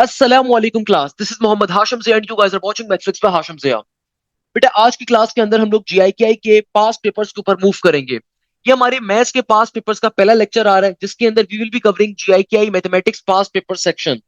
अस्सलामुअलैकुम class, this is Mohammad Hashim Zia and you guys are watching maths by Hashim Zia. बेटा, आज की क्लास के अंदर हम लोग जीआईकेआई के पास पेपर्स के ऊपर मूव करेंगे। ये हमारे मैथ्स के पास पेपर्स का पहला लेक्चर आ रहा है, जिसके अंदर we will be covering GIKI mathematics past paper section.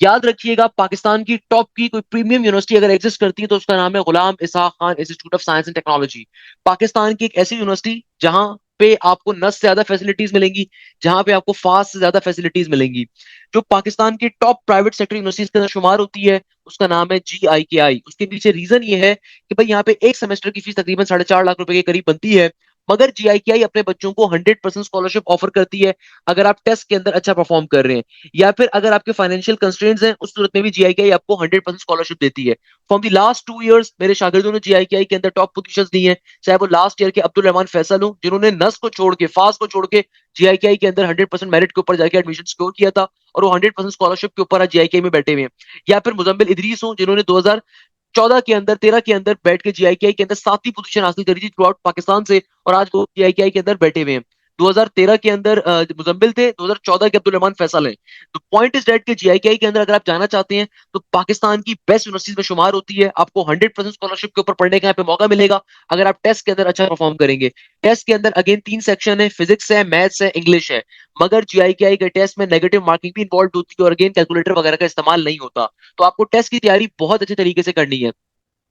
याद रखिएगा, पाकिस्तान की टॉप की कोई प्रीमियम यूनिवर्सिटी अगर एग्जिस्ट करती है तो उसका नाम है Ghulam Ishaq Khan Institute of Science and Technology. Pakistan की एक ऐसी यूनिवर्सिटी जहां पे आपको नस से ज्यादा फैसिलिटीज मिलेंगी, जहां पे आपको फास्ट से ज्यादा फैसिलिटीज मिलेंगी। जो पाकिस्तान की टॉप प्राइवेट सेक्टर यूनिवर्सिटीज के अंदर शुमार होती है, उसका नाम है जीआईकेआई। उसके पीछे रीजन ये है कि भाई यहाँ पे एक सेमेस्टर की फीस तकरीबन 4.5 लाख रुपए के करीब बनती है। मगर जीआईकेआई अपने बच्चों को 100% स्कॉलरशिप ऑफर करती है अगर आप टेस्ट के अंदर अच्छा परफॉर्म कर रहे हैं, या फिर अगर आपके फाइनेंशियल कंस्ट्रेंट्स हैं, उस सूरत में भी जीआईकेआई आपको 100% स्कॉलरशिप देती है। फ्रॉम द लास्ट 2 इयर्स मेरे शागिर्दों ने जीआईकेआई के अंदर टॉप पोजीशंस दी हैं, चाहे वो लास्ट ईयर के अब्दुल रहमान फैसल हो, जिन्होंने नस को छोड़ के, फास्ट को छोड़ के जीआईकेआई के अंदर 100% मेरिट के ऊपर जाके एडमिशन सिक्योर किया था, और वो 100% स्कॉलरशिप के ऊपर आज जीआईकेआई में बैठे हुए हैं। या फिर मुजम्मिल इदरीस हो, जिन्होंने 2014 के अंदर, 13 के अंदर बैठ के जीआईकेआई के अंदर 7वीं पोजीशन हासिल करी थी थ्रू आउट पाकिस्तान से, और आज वो जीआईकेआई के अंदर बैठे हुए हैं। 2013 के अंदर मुजम्मिल थे, 2014 के अब्दुल रहमान फैसल हैं। तो पॉइंट इज दैट कि जीआईकेआई के अंदर अगर आप जाना चाहते हैं तो पाकिस्तान की बेस्ट यूनिवर्सिटीज में शुमार होती है। आपको 100% स्कॉलरशिप के ऊपर पढ़ने का यहाँ पे मौका मिलेगा अगर आप टेस्ट के अंदर अच्छा परफॉर्म करेंगे। टेस्ट के अंदर अगेन 3 सेक्शन है, फिजिक्स है, मैथ्स है, इंग्लिश है। मगर जीआईकेआई के टेस्ट में नेगेटिव मार्किंग भी इन्वॉल्व होती है, और अगेन कैलकुलेटर वगैरह का इस्तेमाल नहीं होता। तो आपको टेस्ट की तैयारी बहुत अच्छे तरीके से करनी है।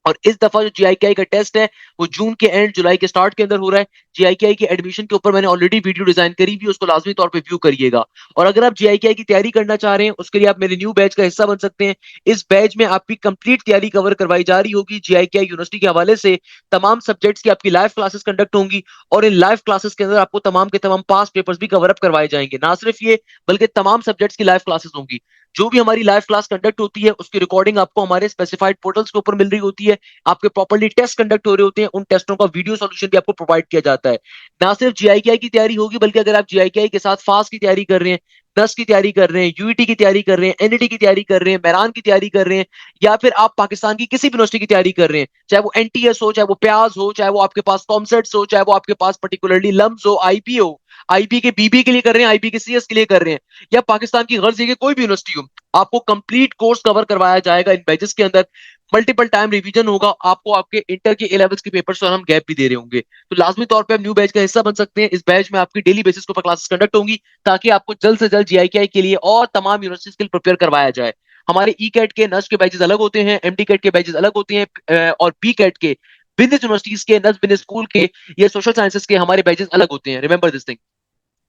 और इस दफा जो जीआईकेआई का टेस्ट है वो जून के एंड जुलाई के स्टार्ट के अंदर हो रहा है। जीआईकेआई के एडमिशन के ऊपर मैंने ऑलरेडी वीडियो डिजाइन करी भी, उसको लाजमी तौर पे व्यू करिएगा। और अगर आप जीआईकेआई की तैयारी करना चाह रहे हैं, उसके लिए आप मेरे न्यू बैच का हिस्सा बन सकते हैं। इस बैच में आपकी कंप्लीट तैयारी कवर करवाई जा रही होगी जीआईकेआई यूनिवर्सिटी के हवाले से। तमाम सब्जेक्ट्स की आपकी लाइव क्लासेस कंडक्ट होंगी, और इन लाइव क्लासेस के अंदर आपको तमाम के तमाम पास पेपर्स भी कवर अप करवाए जाएंगे। ना सिर्फ ये, बल्कि तमाम सब्जेक्ट्स की लाइव क्लासेस होंगी। जो भी हमारी लाइव क्लास कंडक्ट होती है उसकी रिकॉर्डिंग आपको हमारे स्पेसिफाइड पोर्टल्स के ऊपर मिल रही होती है। आपके प्रॉपर्ली टेस्ट कंडक्ट हो रहे होते हैं, उन टेस्टों का वीडियो सॉल्यूशन भी आपको प्रोवाइड किया जाता है। ना सिर्फ जीआईकेआई की तैयारी होगी, बल्कि अगर आप जीआईकेआई के साथ फास्ट की तैयारी कर रहे हैं, दस की तैयारी कर रहे हैं, यूईटी की तैयारी कर रहे हैं, एनईटी की तैयारी कर रहे हैं, मेरान की तैयारी कर रहे हैं, या फिर आप पाकिस्तान की किसी भी यूनिवर्सिटी की तैयारी कर रहे हैं, चाहे वो एनटीएस हो, चाहे वो प्याज हो, चाहे वो आपके पास कॉमसेट्स हो, चाहे वो आपके पास पर्टिकुलरली लम्स हो, आईपी हो, आईपी के बीबी के लिए कर रहे हैं, आईपी के सीएस के लिए कर रहे हैं, या पाकिस्तान की गर्ज की कोई भी यूनिवर्सिटी हो, आपको कंप्लीट कोर्स कवर करवाया जाएगा इन बैचेस के अंदर। मल्टीपल टाइम रिवीजन होगा आपको, आपके इंटर के ए लेवल्स के पेपर्स और हम गैप भी दे रहे होंगे। तो लाजमी तौर पे आप न्यू बैच का हिस्सा बन सकते हैं। इस बैच में आपकी डेली बेसिस के ऊपर क्लासेस कंडक्ट होंगी, ताकि आपको जल्द से जल्द जीआईकेआई के लिए और तमाम यूनिवर्सिटीज के लिए प्रिपेयर करवाया जाए। हमारे ई कैट के नस्ट के बैचेस अलग होते हैं, एमडी कैट के बैचेस अलग होते हैं, और बी कैट के बिजनेस यूनिवर्सिटीज के, नस्ट बिजनेस स्कूल के, या सोशल साइंसेस के हमारे बैचेस अलग होते हैं। Remember this thing.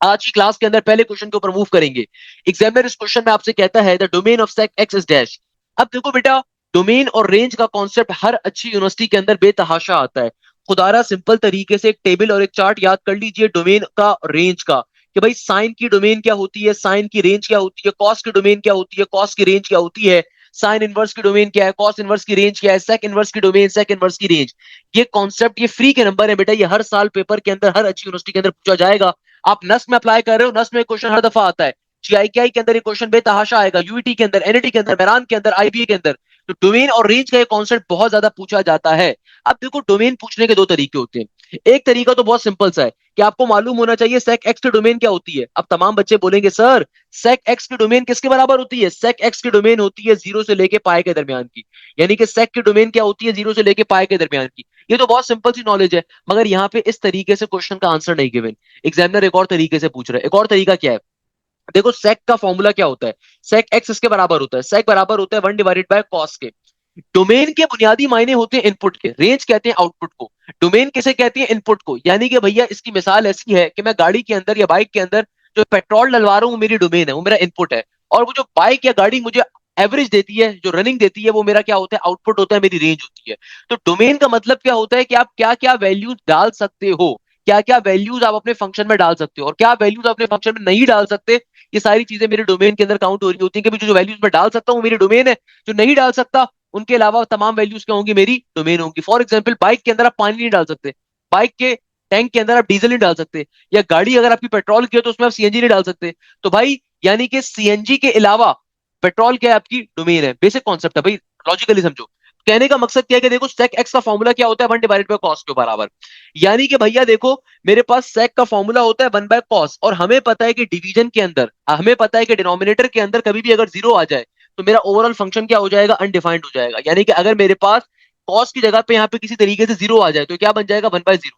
आज की क्लास के अंदर पहले क्वेश्चन के ऊपर मूव करेंगे। एग्जामिनर इस क्वेश्चन में आपसे कहता है the domain of sec x is dash. अब देखो बेटा, डोमेन और रेंज का कॉन्सेप्ट हर अच्छी यूनिवर्सिटी के अंदर बेतहाशा आता है। खुदारा सिंपल तरीके से एक टेबल और एक चार्ट याद कर लीजिए डोमेन का, रेंज का, कि भाई साइन की डोमेन क्या होती है, साइन की रेंज क्या होती है, कॉस की डोमेन क्या होती है, कॉस की रेंज क्या होती है, साइन इनवर्स की डोमेन क्या है, कॉस इनवर्स की रेंज क्या है, सेक इनवर्स की डोमेन, सेक इनवर्स की रेंज। ये कॉन्सेप्ट, ये फ्री के नंबर है बेटा, ये हर साल पेपर के अंदर हर अच्छी यूनिवर्सिटी के अंदर पूछा जाएगा। आप नस्ट में अप्लाई कर रहे हो, नस्ट में क्वेश्चन हर दफा आता है। जीआईकेआई के अंदर ये क्वेश्चन बेतहाशा आएगा, यूईटी के अंदर, एनईटी के अंदर, मेरान के अंदर, आईबीए के अंदर। तो डोमेन और रेंज का ये कॉन्सेप्ट बहुत ज्यादा पूछा जाता है। अब देखो, डोमेन पूछने के दो तरीके होते हैं। एक तरीका तो बहुत सिंपल सा है कि आपको मालूम होना चाहिए सेक एक्स की डोमेन क्या होती है। अब तमाम बच्चे बोलेंगे सर, सेक एक्स की डोमेन किसके बराबर होती है? सेक एक्स की डोमेन होती है जीरो से लेके पाए के दरमियान की। यानी कि सेक की डोमेन क्या होती है? जीरो से लेके पाए के दरमियान की। ये तो बहुत सिंपल सी नॉलेज है, मगर यहाँ पे इस तरीके से क्वेश्चन का आंसर नहीं गिवन। एग्जामिनर एक और तरीके से पूछ रहा है। एक और तरीका क्या है? देखो, सेक का फॉर्मूला क्या होता है? सेक एक्स इसके बराबर होता है, सेक बराबर होता है 1 डिवाइडेड बाय कॉस के। डोमेन के बुनियादी मायने होते हैं इनपुट के, रेंज कहते हैं आउटपुट को, डोमेन किसे कहते हैं? इनपुट को। यानी कि भैया, इसकी मिसाल ऐसी है कि मैं गाड़ी के अंदर या बाइक के अंदर जो पेट्रोल डलवा रहा हूँ वो मेरी डोमेन है, वो मेरा इनपुट है। और वो जो बाइक या गाड़ी मुझे एवरेज देती है, जो रनिंग देती है, वो मेरा क्या होता है? आउटपुट होता है, मेरी रेंज होती है। तो डोमेन का मतलब क्या होता है कि आप क्या क्या वैल्यूज डाल सकते हो, क्या क्या वैल्यूज आप अपने फंक्शन में डाल सकते हो, और क्या वैल्यूज आप अपने फंक्शन में नहीं डाल सकते। ये सारी चीजें मेरे डोमेन के अंदर काउंट हो रही होती है, कि जो वैल्यूज मैं डाल सकता हूँ वो मेरी डोमेन है, जो नहीं डाल सकता उनके अलावा तमाम वैल्यूज क्या होंगी? मेरी डोमेन होंगी। फॉर एग्जाम्पल, बाइक के अंदर आप पानी नहीं डाल सकते, बाइक के टैंक के अंदर आप डीजल नहीं डाल सकते, या गाड़ी अगर आपकी पेट्रोल की है तो उसमें आप सीएनजी नहीं डाल सकते। तो भाई, यानी कि सीएनजी के अलावा पेट्रोल क्या है? आपकी डोमेन है। बेसिक कॉन्सेप्ट है भाई, लॉजिकली समझो। कहने का मकसद क्या है कि देखो, सेक एक्स का फॉर्मूला क्या होता है? 1 डिवाइडेड बाय कॉस के बराबर। यानी कि भैया देखो, मेरे पास सेक का फॉर्मूला होता है 1/कॉस, और हमें पता है कि डिवीजन के अंदर, हमें पता है कि डिनोमिनेटर के अंदर कभी भी अगर जीरो आ जाए तो मेरा ओवरऑल फंक्शन क्या हो जाएगा, अनडिफाइंड हो जाएगा। यानी कि अगर मेरे पास कॉस की जगह पे यहाँ पे किसी तरीके से जीरो आ जाए तो क्या बन जाएगा, 1/0।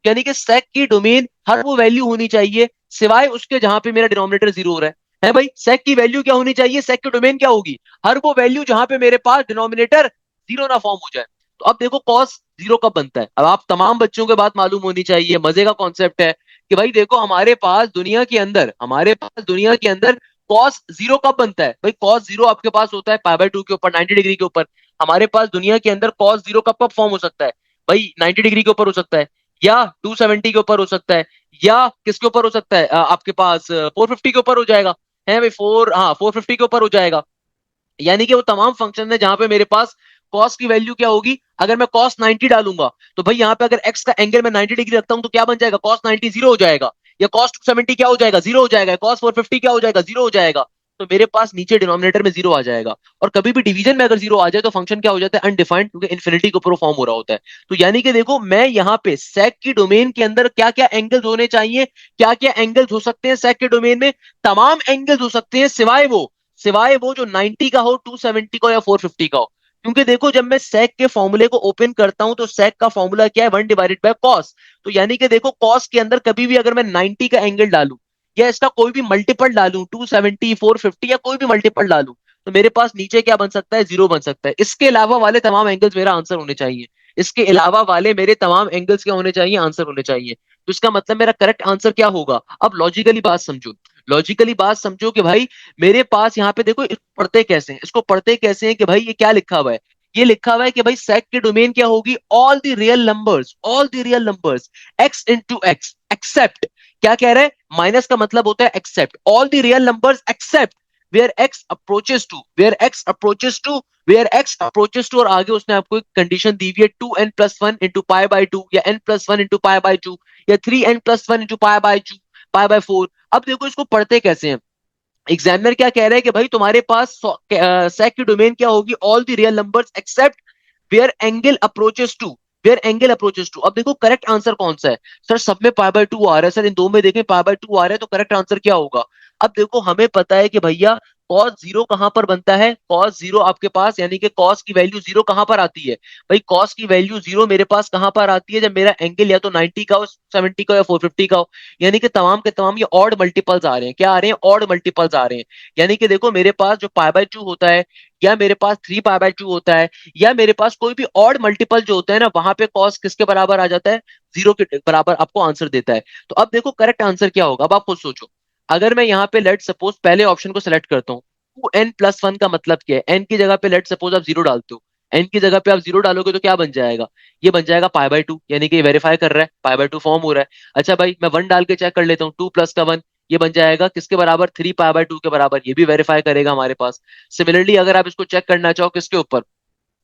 यानी कि सेक की डोमेन हर वो वैल्यू होनी चाहिए सिवाय उसके जहां पे मेरा डिनोमिनेटर जीरो हो रहा है भाई। सेक की वैल्यू क्या होनी चाहिए, सेक की डोमेन क्या होगी, हर वो वैल्यू जहां पे मेरे पास डिनोमिनेटर जीरो ना फॉर्म हो जाए। तो अब देखो कॉस जीरो कब बनता है, अब आप तमाम बच्चों के बात मालूम होनी चाहिए। मजे का कॉन्सेप्ट है कि भाई देखो हमारे पास दुनिया के अंदर कॉस जीरो कब बनता है भाई, कॉस जीरो आपके पास होता है π/2 के ऊपर 90 डिग्री के ऊपर। हमारे पास दुनिया के अंदर कॉस जीरो कब कब फॉर्म हो सकता है भाई, 90 डिग्री के ऊपर हो सकता है, या 270 के ऊपर हो सकता है, या किसके ऊपर हो सकता है, आपके पास 450 के ऊपर हो जाएगा, है भाई 450 के ऊपर हो जाएगा। यानी कि वो तमाम फंक्शन है जहां पे मेरे पास कॉस की वैल्यू क्या होगी, अगर मैं कॉस 90 डालूंगा तो भाई यहाँ पे अगर एक्स का एंगल मैं 90 डिग्री रखता हूं तो क्या बन जाएगा, कॉस 90 जीरो हो जाएगा, या कॉस 270 क्या हो जाएगा, जीरो हो जाएगा, कॉस 450 क्या हो जाएगा, जीरो हो जाएगा। तो मेरे पास नीचे डिनोमिनेटर में जीरो आ जाएगा। और कभी भी डिवीजन में अगर जीरो आ जाए तो फंक्शन क्या हो जाता है, अनडिफाइंड, क्योंकि इन्फिनिटी के ऊपर फॉर्म हो रहा होता है। तो यानी कि देखो मैं यहाँ पे सेक की डोमेन के अंदर क्या क्या एंगल्स होने चाहिए, क्या क्या एंगल्स हो सकते हैं सेक के डोमेन में, तमाम एंगल्स हो सकते हैं सिवाय वो जो 90 का हो, 270 का हो, या 450 का हो। क्योंकि देखो जब मैं सेक के फॉर्मूले को ओपन करता हूं तो सेक का फॉर्मूला क्या है, 1/cos। तो यानी कि देखो कॉस के अंदर कभी भी अगर मैं 90 का एंगल डालूं या इसका कोई भी मल्टीपल डालूं, 270, 450 या कोई भी मल्टीपल डालूं, तो मेरे पास नीचे क्या बन सकता है, जीरो बन सकता है। इसके अलावा वाले तमाम एंगल्स मेरा आंसर होने चाहिए। इसके अलावा वाले मेरे तमाम एंगल्स क्या होने चाहिए, आंसर होने चाहिए। तो इसका मतलब मेरा करेक्ट आंसर क्या होगा। अब लॉजिकली बात समझो कि भाई मेरे पास यहाँ पे देखो इसको पढ़ते कैसे हैं कि भाई ये क्या लिखा हुआ है, ये लिखा हुआ है कि भाई सेक की डोमेन क्या होगी, all the real numbers x into x except, क्या कह रहा है, माइनस का मतलब होता है except, all the real numbers except where x approaches to where x approaches to, और आगे उसने आपको एक कंडीशन दी हुई है 2n+1 इंटू π/2, या n+1 इंटू π/2, या 3n+1 इंटू π/2 अब देखो इसको पढ़ते कैसे हैं। एग्जामिनर क्या कह रहा है कि भाई तुम्हारे पास सेक की डोमेन क्या होगी, all the real numbers except where angle approaches to अब देखो करेक्ट आंसर कौन सा है, सर सब में π/2 आ रहा है, सर इन दो में देखें π/2 आ रहा है, तो करेक्ट आंसर क्या होगा। अब देखो हमें पता है कि भैया कॉस जीरो कहां पर बनता है, कॉस जीरो आपके पास, यानी कि कॉस की वैल्यू जीरो कहां पर आती है भाई, कॉस की वैल्यू जीरो मेरे पास कहां पर आती है, जब मेरा एंगल या तो 90 का हो, 70 का हो, या 450 का हो। यानी कि तमाम के तमाम ये ऑड मल्टीपल्स आ रहे हैं, क्या आ रहे हैं, ऑड मल्टीपल्स आ रहे हैं। यानी कि देखो मेरे पास जो π/2 होता है, या मेरे पास 3π/2 होता है, या मेरे पास कोई भी ऑड मल्टीपल जो होता है ना, वहां पे कॉस किसके बराबर आ जाता है, जीरो के बराबर आपको आंसर देता है। तो अब देखो करेक्ट आंसर क्या होगा, अब आप खुद सोचो। अगर मैं यहाँ पे लेट सपोज पहले ऑप्शन को सिलेक्ट करता हूँ, 2n+1 का मतलब क्या है, एन की जगह पे लेट सपोज आप जीरो डालते हो, एन की जगह पे आप जीरो डालोगे तो क्या बन जाएगा, ये बन जाएगा π/2, यानी कि ये वेरीफाई कर रहा है, π/2 फॉर्म हो रहा है। अच्छा भाई मैं वन डाल के चेक कर लेता हूँ, 2 + 1, ये बन जाएगा किसके बराबर, 3π/2 के बराबर, ये भी वेरीफाई करेगा हमारे पास। सिमिलरली अगर आप इसको चेक करना चाहो किसके ऊपर,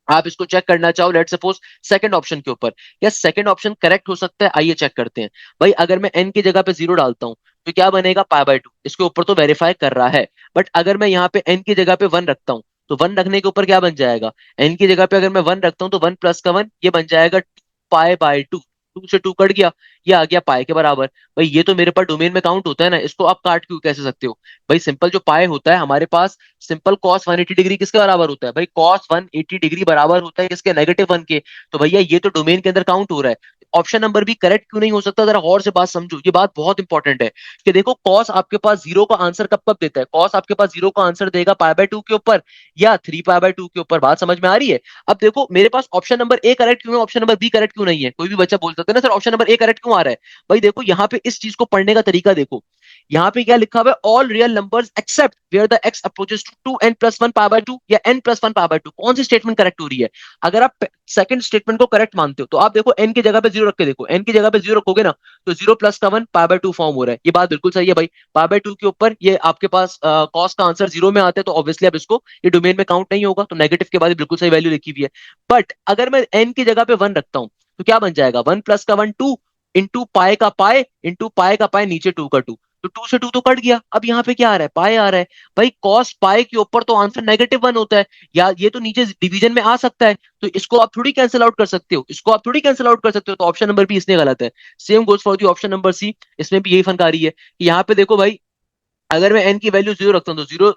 आप इसको चेक करना चाहो लेट सपोज सेकंड ऑप्शन के ऊपर, या सेकंड ऑप्शन करेक्ट हो सकता है, आइए चेक करते हैं। भाई अगर मैं एन की जगह पे जीरो डालता हूं तो क्या बनेगा, π/2, इसके ऊपर तो वेरीफाई कर रहा है। बट अगर मैं यहाँ पे एन की जगह पे वन रखता हूँ तो वन रखने के ऊपर क्या बन जाएगा, एन की जगह पे अगर मैं वन रखता हूँ तो 1 + 1 ये बन जाएगा 2π/2, 2 से 2 कट गया, ये आ गया पाई के बराबर। भाई ये तो मेरे पास डोमेन में काउंट होता है ना, इसको आप काट क्यों कैसे सकते हो भाई, सिंपल जो पाए होता है हमारे पास, सिंपल cos 180 डिग्री किसके बराबर होता है भाई, cos 180 डिग्री बराबर होता है किसके, -1 के। तो भैया ये तो डोमेन के अंदर काउंट हो रहा है, ऑप्शन नंबर भी करेक्ट क्यों नहीं हो सकता, जरा गौर से बात समझो, ये बात बहुत इंपॉर्टेंट है। कि देखो कॉस आपके पास जीरो का आंसर कब कब देता है, कॉस आपके पास जीरो का आंसर देगा π/2 के ऊपर या 3π/2 के ऊपर, बात समझ में आ रही है। अब देखो मेरे पास ऑप्शन नंबर ए करेक्ट क्यों है, ऑप्शन नंबर बी करेक्ट क्यों नहीं है, कोई भी बच्चा बोल सकता है ना sir option number A correct क्यों आ रहा है। भाई देखो यहाँ पे इस चीज को पढ़ने का तरीका देखो, यहाँ पे क्या लिखा हुआ है, all real numbers except where the x approaches to 2n+1 π/2 या n+1 π/2, कौन सी स्टेटमेंट करेक्ट हो रही है। अगर आप सेकंड स्टेटमेंट को करेक्ट मानते हो तो आप देखो एन की जगह पे जीरो रख के देखो, एन की जगह पे जीरो रखोगे ना तो 0 + 1 π/2 फॉर्म हो रहा है, ये बात बिल्कुल सही है भाई। π/2 के ऊपर ये आपके पास कॉस का आंसर जीरो में आता है, तो ऑब्वियसली अब इसको ये डोमेन में काउंट नहीं होगा, तो नेगेटिव के बाद बिल्कुल सही वैल्यू लिखी हुई है। बट अगर मैं एन की जगह पे वन रखता हूं तो क्या बन जाएगा, 1 + 1 2 इंटू पाए का पाए इंटू पाए का पाए नीचे 2 का 2, तो 2 से 2 तो कट गया, अब यहाँ पे क्या आ रहा है, पाए आ रहा है। भाई कॉस पाए के ऊपर तो आंसर -1 होता है, या ये तो नीचे डिवीजन में आ सकता है, तो इसको आप थोड़ी कैंसिल आउट कर सकते हो, इसको आप थोड़ी कैंसिल आउट कर सकते हो, तो ऑप्शन नंबर बी इसलिए गलत है। Same goes for the option number C, इसमें भी यही फनकारी है कि यहाँ पे देखो भाई अगर मैं एन की वैल्यू जीरो रखता हूँ तो जीरो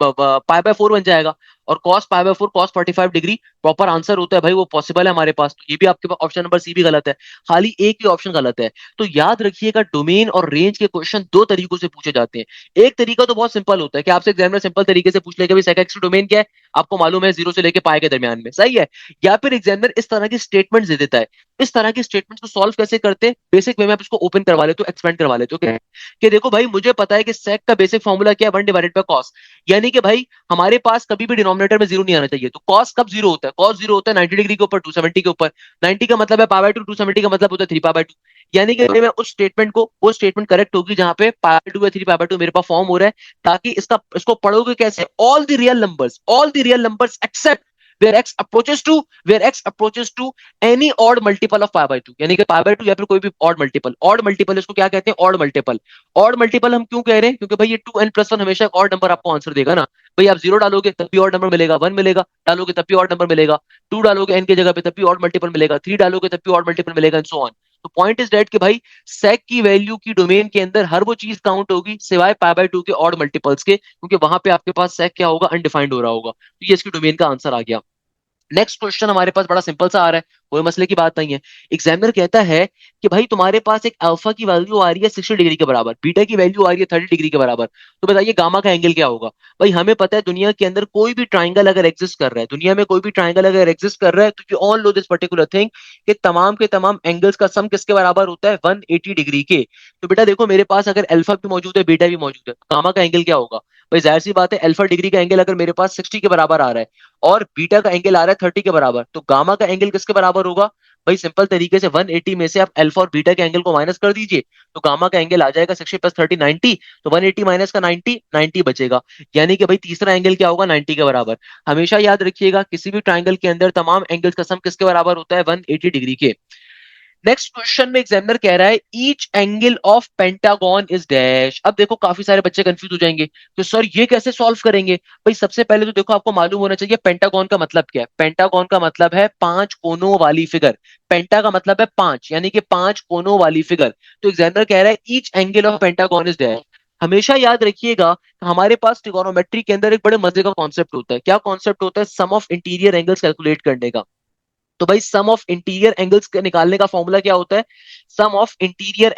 पाई बाय 4 बन जाएगा। और cos pi by 4 cos 45 degree proper answer होता है भाई, वो पॉसिबल है हमारे पास। तो ये भी आपके पास ऑप्शन नंबर सी भी गलत है, खाली एक ही ऑप्शन गलत है। तो याद रखिएगा, डोमेन और रेंज के क्वेश्चन दो तरीकों से पूछे जाते हैं। एक तरीका तो बहुत सिंपल होता है कि आपसे एग्जामिनर सिंपल तरीके से पूछ लेगा सेक एक्स की डोमेन क्या है, आपको मालूम है 0 से लेके पाए के दरमियान में, सही है। या फिर एग्जामिनर इस तरह की स्टेटमेंट दे देता है। इस तरह की स्टेटमेंट को सॉल्व कैसे करते हैं, बेसिक वे में आप इसको ओपन करवा लेते हो, एक्सपेंड करवा लेते हो कि देखो भाई, मुझे पता है कि सेक का बेसिक फॉर्मूला क्या है, 1/कॉस। यानी कि भाई हमारे पास कभी भी डिनोमिनेटर में जीरो नहीं आना चाहिए। तो कॉस कब जीरो होता है, कॉस जीरो होता है 90 डिग्री के ऊपर 270 के ऊपर। 90 का मतलब है पाई बाय 2, 270 का मतलब होता है 3 पाई बाय 2। यानी कि मैं उस स्टेटमेंट को, वो स्टेटमेंट करेक्ट होगी जहां पे पाई बाय 2 या 3 पाई बाय 2 मेरे पास फॉर्म हो रहा है। ताकि इसको पढ़ोगे कैसे, all the real numbers accept where x approaches to any odd multiple of pi by 2, यानी कि पाई बाय 2 या फिर कोई भी ऑड मल्टीपल इसको क्या कहते हैं, ऑड मल्टीपल हम क्यों कह रहे हैं, क्योंकि भाई ये 2n+1 हमेशा एक ऑड नंबर आपको आंसर देगा ना। भाई आप 0 डालोगे तब भी ऑड नंबर मिलेगा, 1 मिलेगा, डालोगे तब भी ऑड नंबर मिलेगा, 2 डालोगे n की जगह पे तब भी ऑड मल्टीपल मिलेगा, 3 डालोगे तब भी ऑड मल्टीपल मिलेगा, एंड सो ऑन। तो पॉइंट इज दैट कि भाई सेक की वैल्यू की डोमेन के अंदर हर वो चीज काउंट होगी सिवाय पाई बाय 2 के ऑड मल्टीपल्स के, क्योंकि वहां पे आपके पास सेक क्या होगा, अनडिफाइंड हो रहा होगा। तो ये इसकी डोमेन का आंसर आ गया। नेक्स्ट क्वेश्चन हमारे पास बड़ा सिंपल सा आ रहा है, कोई मसले की बात नहीं है। एग्जामिनर कहता है कि भाई तुम्हारे पास एक अल्फा की वैल्यू आ रही है 60 डिग्री के बराबर, बीटा की वैल्यू आ रही है 30 डिग्री के बराबर। तो बताइए गामा का एंगल क्या होगा। भाई हमें पता है दुनिया के अंदर कोई भी ट्राइंगल अगर एग्जिस्ट कर रहा है, दुनिया में कोई भी ट्राइंगल अगर एग्जिस्ट कर रहा है, तो you all know this particular thing कि तमाम के तमाम एंगल्स का सम किसके बराबर होता है, 180 डिग्री के। तो बेटा देखो, मेरे पास अगर अल्फा भी मौजूद है, बीटा भी मौजूद है, तो गामा का एंगल क्या होगा। भाई जाहिर सी बात है, अल्फा डिग्री का एंगल अगर मेरे पास 60 के बराबर आ रहा है और बीटा का एंगल आ रहा है 30 के बराबर, तो गामा का एंगल किसके बराबर होगा। भाई सिंपल तरीके से 180 में से आप अल्फा और बीटा के एंगल को माइनस कर दीजिए, तो गामा का एंगल आ जाएगा 60 + 30 90। तो 180 माइनस का 90, 90 बचेगा। यानी कि भाई तीसरा एंगल क्या होगा, 90 के बराबर। हमेशा याद रखिएगा, किसी भी ट्राइंगल के अंदर तमाम एंगल्स का सम किसके बराबर होता है, 180 डिग्री के। नेक्स्ट क्वेश्चन में एग्जामिनर कह रहा है each angle of pentagon is dash. अब देखो काफी सारे बच्चे कंफ्यूज हो जाएंगे, तो सर ये कैसे सॉल्व करेंगे। भाई सबसे पहले तो देखो, आपको मालूम होना चाहिए पेंटागन का मतलब क्या है। पेंटागन का मतलब है 5 कोनों वाली फिगर। पेंटा का मतलब है 5, यानी कि 5 कोनों वाली फिगर। तो एग्जामिनर कह रहा है each angle of pentagon is dash. हमेशा याद रखिएगा, हमारे पास ट्रिगोनोमेट्री के अंदर एक बड़े मजे का कॉन्सेप्ट होता है। क्या कॉन्सेप्ट होता है, सम ऑफ इंटीरियर एंगल्स कैलकुलेट करने का। तो भाई सम ऑफ इंटीरियर एंगल्स निकालने का फॉर्मूला क्या होता है, सम ऑफ इंटीरियर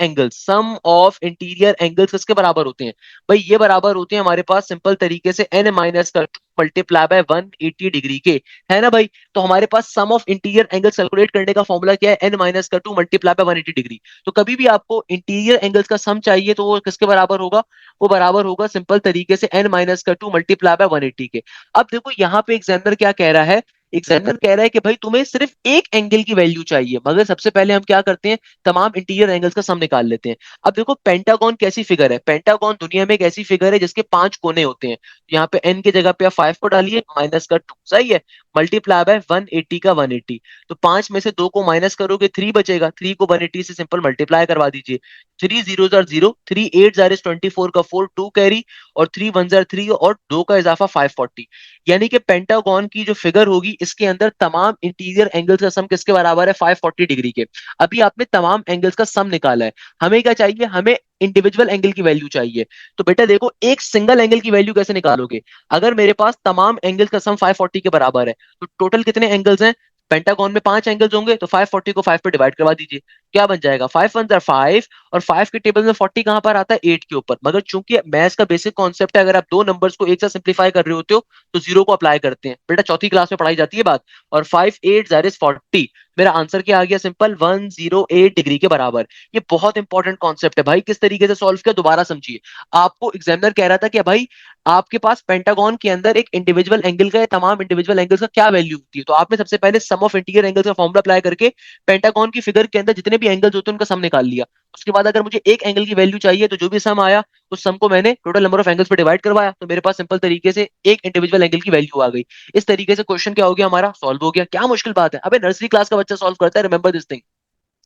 एंगल्स किसके बराबर होते हैं। भाई ये बराबर होते हैं हमारे पास सिंपल तरीके से n-2 मल्टीप्लाई बाय 180 डिग्री के, है ना भाई। तो हमारे पास सम ऑफ इंटीरियर एंगल्स कैलकुलेट करने का फॉर्मूला क्या है, n-2 मल्टीप्लाई बाय 180 डिग्री। तो कभी भी आपको इंटीरियर एंगल्स का सम चाहिए तो वो किसके बराबर होगा, वो बराबर होगा सिंपल तरीके से n-2 मल्टीप्लाई बाय 180 के। अब देखो यहाँ पे एग्जामिनर क्या कह रहा है, एग्जामिनर कह रहा है कि भाई तुम्हें सिर्फ एक एंगल की वैल्यू चाहिए, मगर सबसे पहले हम क्या करते हैं, तमाम इंटीरियर एंगल्स का सम निकाल लेते हैं। अब देखो पेंटागन कैसी फिगर है, पेंटागन दुनिया में एक ऐसी फिगर है जिसके 5 कोने होते हैं। यहाँ पे n की जगह पे आप 5 को डालिए, माइनस का 2, सही है, मल्टीप्लाई बाय 180 का 180। तो 5 में से 2 को माइनस करोगे 3 बचेगा, 3 को 180 से सिंपल मल्टीप्लाई करवा दीजिए। 3 zero jar zero, 3 8 jar is 24 का 4, 2 कैरी, और 3 1 जार 3, और 2 का इजाफा 540। यानी कि पेंटागन की जो फिगर होगी इसके अंदर तमाम इंटीरियर एंगल्स का सम किसके बराबर है, 540 डिग्री के। अभी आपने तमाम एंगल्स का सम निकाला है, हमें क्या चाहिए, हमें इंडिविजुअल एंगल की वैल्यू चाहिए। तो बेटा देखो, एक सिंगल एंगल की वैल्यू कैसे निकालोगे। अगर मेरे पास तमाम एंगल्स का सम 540 के बराबर है, तो टोटल कितने एंगल्स हैं, पेंटागन में 5 एंगल्स होंगे, तो 540 को 5 पे डिवाइड करवा दीजिए। क्या बन जाएगा, 5 1 जार 5, और 5 के टेबल में 40 कहां पर आता है, 8 के ऊपर। मगर चूंकि मैथ्स का बेसिक कॉन्सेप्ट है, अगर आप दो नंबर्स को एक साथ सिंप्लीफाई कर रहे होते हो तो जीरो को अप्लाई करते हैं, बेटा चौथी क्लास में पढ़ाई जाती है बात। और 5 8 जार इज 40। मेरा आंसर क्या आ गया, सिंपल 108 डिग्री के बराबर। ये बहुत इंपॉर्टेंट कॉन्सेप्ट है भाई, किस तरीके से सॉल्व किया दोबारा समझिए। आपको एग्जामिनर कह रहा था कि भाई आपके पास पेंटागन के अंदर एक इंडिविजुअल एंगल का, तमाम इंडिविजुअल एंगल्स का क्या वैल्यू होती है। तो आपने सबसे पहले सम ऑफ इंटीरियर एंगल्स का फॉर्मूला अप्लाई करके पेंटागन की फिगर के अंदर जितने भी एंगल्स होते हैं उनका सम निकाल लिया। उसके बाद अगर मुझे एक एंगल की वैल्यू चाहिए, तो जो भी सम आया उस सम को मैंने टोटल नंबर ऑफ एंगल्स पे डिवाइड करवाया, तो मेरे पास सिंपल तरीके से एक इंडिविजुअल एंगल की वैल्यू आ गई। इस तरीके से क्वेश्चन क्या हो गया, हमारा सॉल्व हो गया। क्या मुश्किल बात है, अबे नर्सरी क्लास का बच्चा सॉल्व करता है, रिमेंबर दिस थिंग।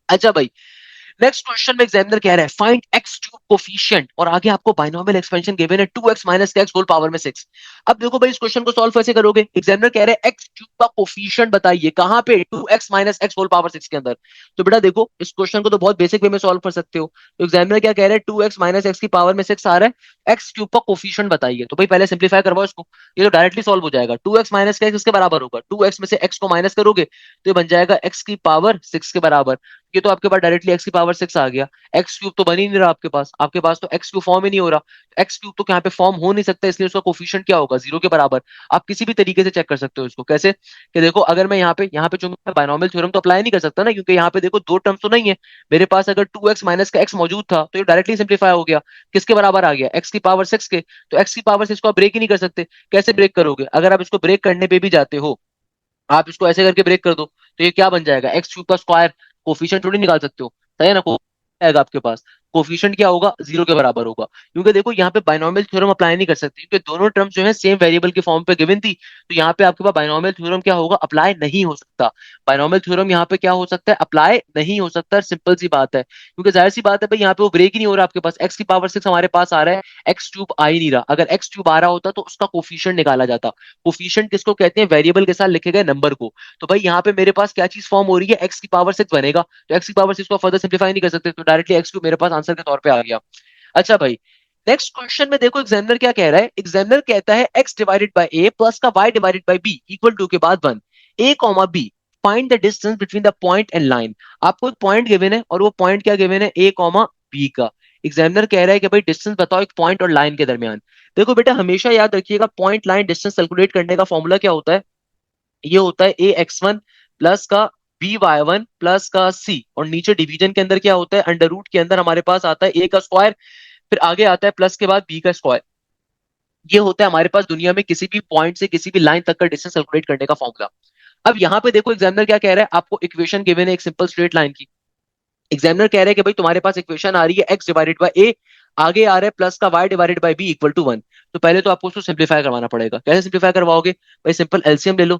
अच्छा भाई, नेक्स्ट क्वेश्चन में एग्जामिनर कह रहा है फाइंड एक्स क्यूब कोफिशिएंट, और आगे आपको बाइनोमियल एक्सपेंशन गिवन है 2x minus x whole power में 6। अब देखो भाई इस क्वेश्चन को सॉल्व कैसे करोगे, एग्जामिनर कह रहे हैं एक्स क्यूब का कोफिशिएंट बताइए, कहां पे 2x minus x whole power 6 के अंदर। तो बेटा देखो इस क्वेश्चन को तो बहुत बेसिक वे में सॉल्व कर सकते हो। तो एग्जामिनर क्या कह रहे हैं 2x माइनस एक्स की पावर में 6 आ रहा है, एक्स क्यूब का कोफिशिएंट बताइए। तो भाई पहले सिंप्लीफाई करवाओ इसको, ये तो डायरेक्टली सॉल्व हो जाएगा। 2x माइनस का एक्स इसके बराबर होगा, 2x में से x को माइनस करोगे तो ये बन जाएगा x की पावर 6 के बराबर। ये तो आपके पास डायरेक्टली x की पावर 6 आ गया। एक्स क्यूब तो बन ही नहीं रहा आपके पास तो एक्स क्यूब फॉर्म ही नहीं हो रहा। एक्स क्यूब तो यहाँ पे फॉर्म हो नहीं सकता, इसलिए उसका कोफिशिएंट क्या होगा, 0 के बराबर। आप किसी भी तरीके से चेक कर सकते हो इसको, कैसे कि देखो अगर मैं यहाँ पे जो मैं बाइनोमियल थ्योरम तो अप्लाई नहीं कर सकता ना, क्योंकि यहाँ पे देखो दो टर्म्स तो नहीं है मेरे पास। अगर 2x माइनस का x मौजूद था तो ये डायरेक्टली सिंप्लीफाई हो गया, किसके बराबर आ गया, x की पावर 6 के। तो x की पावर 6 को आप ब्रेक ही नहीं कर सकते। कैसे ब्रेक करोगे, अगर आप इसको ब्रेक करने पे भी जाते हो, आप इसको ऐसे करके ब्रेक कर दो तो ये क्या बन जाएगा, एक्स क्यूब का स्क्वायर। कोफिशिएंट थोड़ी निकाल सकते हो, सही है ना, आएगा आपके पास। कोफिशिएंट क्या होगा, 0 के बराबर होगा। क्योंकि देखो यहाँ पे बाइनोमियल थ्योरम अप्लाई नहीं कर सकते, क्योंकि दोनों टर्म्स जो है सेम वेरिएबल के फॉर्म पे गिवन थी। तो यहाँ पे आपके पास बाइनोमियल थ्योरम क्या होगा, अप्लाई नहीं हो सकता। बाइनोमियल थ्योरम यहाँ पे क्या हो सकता है, अप्लाई नहीं हो सकता, सिंपल सी बात है। क्योंकि जाहिर सी बात है भाई यहाँ पे वो ब्रेक ही नहीं हो रहा आपके पास, एक्स की पावर 6 हमारे पास आ रहा है, एक्स क्यूब आ ही नहीं रहा। अगर एक्स क्यूब आ रहा होता तो उसका कोफिशिएंट निकाला जाता। कोफिशिएंट किसको कहते हैं, वेरिएबल के साथ लिखे गए नंबर को। तो भाई यहाँ पे मेरे पास क्या चीज फॉर्म हो रही है, एक्स की पावर 6 बनेगा। तो एक्स की पावर 6 को फर्दर सिंप्लीफाई नहीं कर सकते, तो डायरेक्टली एक्स क्यूब मेरे पास आंसर के तौर पे आ गया। अच्छा भाई नेक्स्ट क्वेश्चन में देखो एग्जामिनर क्या कह रहा है, एग्जामिनर कहता है x divided by a plus का y divided by b equal to के बाद 1 a comma b, find the distance between the point and line. आपको एक पॉइंट गिवन है और वो पॉइंट क्या गिवन है, a कॉमा b का। एग्जामिनर कह रहा है कि भाई डिस्टेंस बताओ एक पॉइंट और लाइन के दरमियान। देखो बेटा हमेशा याद रखिएगा पॉइंट लाइन डिस्टेंस कैलकुलेट करने का फॉर्मूला क्या होता है, ये होता है ए एक्स वन प्लस का बी वाई वन प्लस का सी, और नीचे डिवीजन के अंदर क्या होता है, अंडर रूट के अंदर हमारे पास आता है ए का स्क्वायर, फिर आगे आता है प्लस के बाद बी का स्क्वायर। ये होता है हमारे पास दुनिया में किसी भी पॉइंट से किसी भी लाइन तक का डिस्टेंस कैलकुलेट करने का फॉर्मूला। अब यहाँ पे देखो एग्जामिनर क्या कह रहा है, आपको इक्वेशन गिवन है एक सिंपल स्ट्रेट लाइन की। एग्जामिनर कह रहे हैं कि भाई तुम्हारे पास इक्वेशन आ रही है एक्स डिवाइडेड बाय ए, आगे आ रहा है प्लस का y divided by b equal to 1। तो पहले तो आपको उसको सिंप्लीफाई करवाना पड़ेगा। कैसे सिंप्लीफाई करवाओगे, भाई सिंपल एलसीएम ले लो।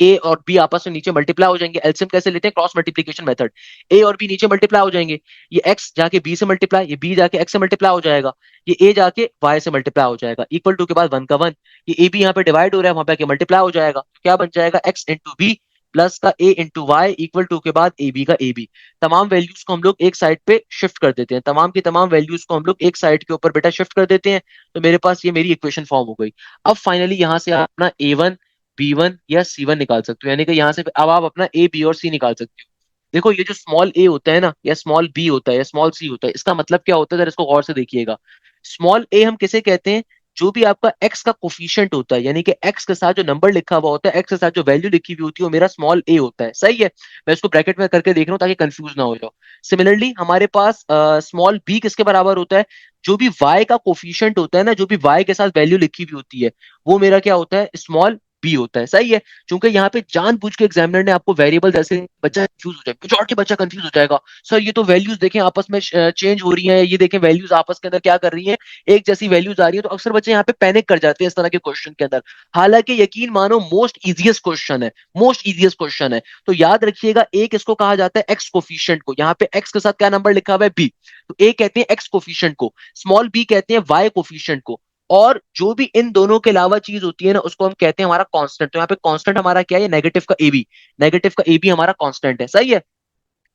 ए और बी आपस में नीचे मल्टीप्लाई हो जाएंगे, एलसीएम कैसे लेते हैं, क्रॉस मल्टीप्लिकेशन मेथड। ए और बी नीचे मल्टीप्लाई हो जाएंगे, ये एक्स जाके बी से मल्टीप्लाई, ये बी जाके एक्स से मल्टीप्लाई हो जाएगा, ये ए जाके वाई से मल्टीप्लाई हो जाएगा, इक्वल टू के बाद 1 का 1। ये ए बी यहाँ पे डिवाइड हो रहा है, वहां पे मल्टीप्लाई हो जाएगा, तो क्या बन जाएगा एक्स इंटू बी प्लस का ए इंटू वाई इक्वल टू के बाद ए बी का ए बी। तमाम वैल्यूज को हम लोग एक साइड पे शिफ्ट कर देते हैं, तमाम की तमाम वैल्यूज को हम लोग एक साइड के ऊपर बेटा शिफ्ट कर देते हैं। तो मेरे पास ये मेरी इक्वेशन फॉर्म हो गई। अब फाइनली यहाँ से आप अपना A1 B1 या C1 निकाल सकते हो, यानी कि यहाँ से अब आप अपना ए बी और सी निकाल सकते हो। देखो ये जो स्मॉल ए होता है ना, या स्मॉल बी होता है या स्मॉल सी होता है, इसका मतलब क्या होता है जरा इसको गौर से देखिएगा। स्मॉल ए हम किसे कहते हैं, जो भी आपका एक्स का कोफिशिएंट होता है, यानी कि एक्स के साथ जो नंबर लिखा हुआ होता है, एक्स के साथ जो वैल्यू लिखी हुई होती है, वो मेरा स्मॉल ए होता है, सही है। मैं इसको ब्रैकेट में करके देख रहा हूँ ताकि कंफ्यूज ना हो जाओ। सिमिलरली हमारे पास स्मॉल बी किसके बराबर होता है, जो भी वाई का कोफिशिएंट होता है ना, जो भी वाई के साथ वैल्यू लिखी हुई होती है, वो मेरा क्या होता है, स्मॉल बी होता है, सही है। क्योंकि यहाँ पे जानबूझ के एग्जामिनर ने आपको वेरिएबल जैसे, बच्चा कंफ्यूज हो जाए, मेजॉरिटी बच्चा कंफ्यूज हो जाएगा, सर ये तो वैल्यूज देखें आपस में चेंज हो रही हैं, ये देखें वैल्यूज आपस के अंदर क्या कर रही हैं, एक जैसी वैल्यूज आ रही है। तो अक्सर बच्चे यहाँ पे पैनिक कर जाते हैं इस तरह के क्वेश्चन के अंदर। हालांकि यकीन मानो मोस्ट इजीएस्ट क्वेश्चन है, मोस्ट इजीएस्ट क्वेश्चन है। तो याद रखिएगा एक इसको कहा जाता है एक्स कोफिशिएंट को, यहाँ पे एक्स के साथ क्या नंबर लिखा हुआ है, बी। तो ए कहते हैं एक्स कोफिशिएंट को, स्मॉल बी कहते हैं वाई कोफिशिएंट को, और जो भी इन दोनों के अलावा चीज होती है ना, उसको हम कहते हैं हमारा कांस्टेंट। तो यहाँ पे कांस्टेंट हमारा क्या है, नेगेटिव का ए बी, नेगेटिव का ए बी हमारा कांस्टेंट है, सही है।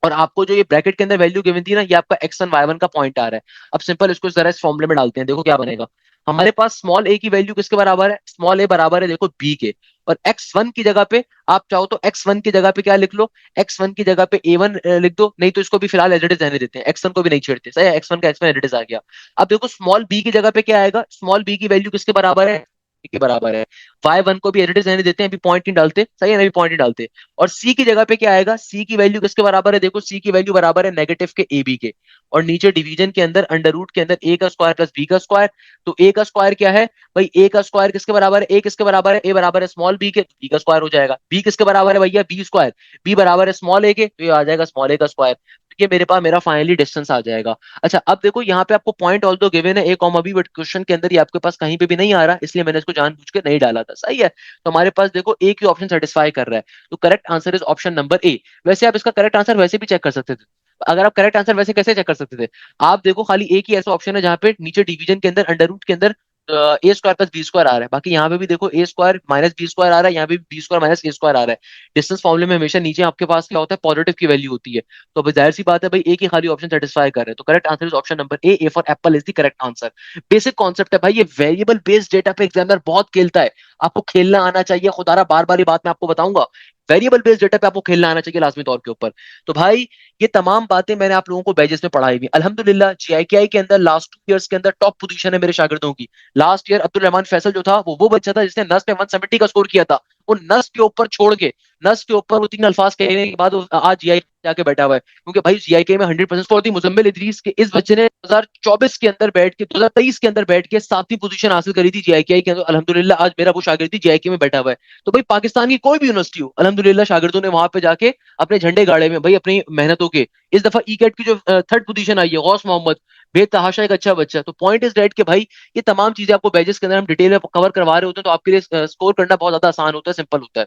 और आपको जो ये ब्रैकेट के अंदर वैल्यू गिवन थी ना, ये आपका x1 y1 का पॉइंट आ रहा है। अब सिंपल इसको जरा इस फॉर्मूले में डालते हैं, देखो क्या बनेगा। हमारे पास स्मॉल ए की वैल्यू किसके बराबर है, स्मॉल ए बराबर है देखो बी के। और x1 की जगह पे आप चाहो तो x1 की जगह पे क्या लिख लो, x1 की जगह पे a1 लिख दो, नहीं तो इसको भी फिलहाल एज इट इज रहने देते हैं, x1 को भी नहीं छेड़ते, सही है, x1 का x1 एज इट इज आ गया। अब देखो स्मॉल बी की जगह पे क्या आएगा, स्मॉल बी की वैल्यू किसके बराबर है, के बराबर है। y1 को भी एज इट इज रहने देते हैं, अभी पॉइंट नहीं डालते, सही है ना, अभी पॉइंट नहीं डालते। और सी की जगह पे क्या आएगा, सी की वैल्यू किसके बराबर है, देखो सी की वैल्यू बराबर है नेगेटिव के ए बी के, और नीचे डिवीजन के अंदर अंडर रूट के अंदर ए का स्क्वायर प्लस बी का स्क्वायर। तो ए का स्क्वायर क्या है भाई, ए का स्क्वायर किसके बराबर है, ए किसके बराबर है, ए बराबर है स्मॉल बी के, बी का स्क्वायर हो जाएगा। बी किसके बराबर है भैया, बी स्क्वायर, बी बराबर है स्मॉल ए के, तो ये आ जाएगा स्मॉल ए का स्क्वायर। ये मेरे पास मेरा फाइनली डिस्टेंस आ जाएगा। अच्छा अब देखो यहाँ पे आपको पॉइंट ऑल दो गिवन है ए कॉमा बी, बट क्वेश्चन के अंदर ये आपके पास कहीं पे भी नहीं आ रहा, इसलिए मैंने इसको जानबूझ के नहीं डाला था, सही है। तो हमारे पास देखो एक ही ऑप्शन सेटिस्फाई कर रहा है, तो correct answer is option number A. वैसे आप इसका करेक्ट आंसर वैसे भी चेक कर सकते थे, अगर आप करेक्ट आंसर वैसे कैसे चेक कर सकते थे? आप देखो खाली एक ही ऐसा ऑप्शन है जहां पे नीचे डिवीजन के अंदर अंडर रूट के अंदर ए स्क्वायर प्लस बी स्क्वायर आ रहा है, बाकी यहाँ पे भी देखो ए स्क्वायर माइनस बी स्क्वायर आ रहा है, यहाँ पे बी स्क्वायर माइनस ए स्क्वायर आ रहा है। डिस्टेंस फॉर्मूले में हमेशा नीचे आपके पास क्या होता है, पॉजिटिव की वैल्यू होती है। तो अब जाहिर सी बात है भाई, एक ही खाली ऑप्शन सेटिस्फाई कर रहे हैं, तो correct answer is option number A for Apple is the correct answer. Basic concept है भाई, ये वेरिएबल बेस्ड डेटा पे एग्जामिनर बहुत खेलता है। आपको खेलना आना चाहिए, खुदारा बार बार ये बात मैं आपको बताऊंगा, वेरिएबल बेस्ड डेटा पे आपको खेलना आना चाहिए लाजमी तौर के ऊपर। तो भाई ये तमाम बातें मैंने आप लोगों को बैजेस में पढ़ाई हुई। अल्हम्दुलिल्लाह जीआईकेआई के अंदर लास्ट 2 इयर्स के अंदर टॉप पोजीशन है मेरे शागिर्दों की। लास्ट ईयर अब्दुल रहमान फैसल जो था, वो बच्चा था जिसने नस पे 170 का स्कोर किया था। वो नस के ऊपर छोड़ के, नस के ऊपर वो 3 अल्फाज कहने के बाद वो आज जीआई जाके बैठा हुआ है, क्योंकि भाई जीआईके में 100% स्कोर थी मुजम्मिल इदरीस के। इस बच्चे ने 2024 के अंदर बैठ के, 2023 के अंदर बैठ के 7वीं पोजीशन हासिल करी थी जीआईके के अंदर। अल्हम्दुलिल्लाह आज मेरा वो शागिर्द ही जीआईके में बैठा हुआ है। तो भाई पाकिस्तान की कोई भी यूनिवर्सिटी हो, अल्हम्दुलिल्लाह शागिर्दों ने वहां पे जाके अपने झंडे गाड़े में भाई अपनी मेहनतों के। इस दफा ई कैट की जो थर्ड पोजीशन आई है, गौस मोहम्मद बेतहाशा एक अच्छा बच्चा। तो पॉइंट इज दैट कि भाई ये तमाम चीजें आपको बैजेस के अंदर हम डिटेल में कवर करवा रहे होते हैं, तो आपके लिए स्कोर करना बहुत ज्यादा आसान होता है, सिंपल होता है।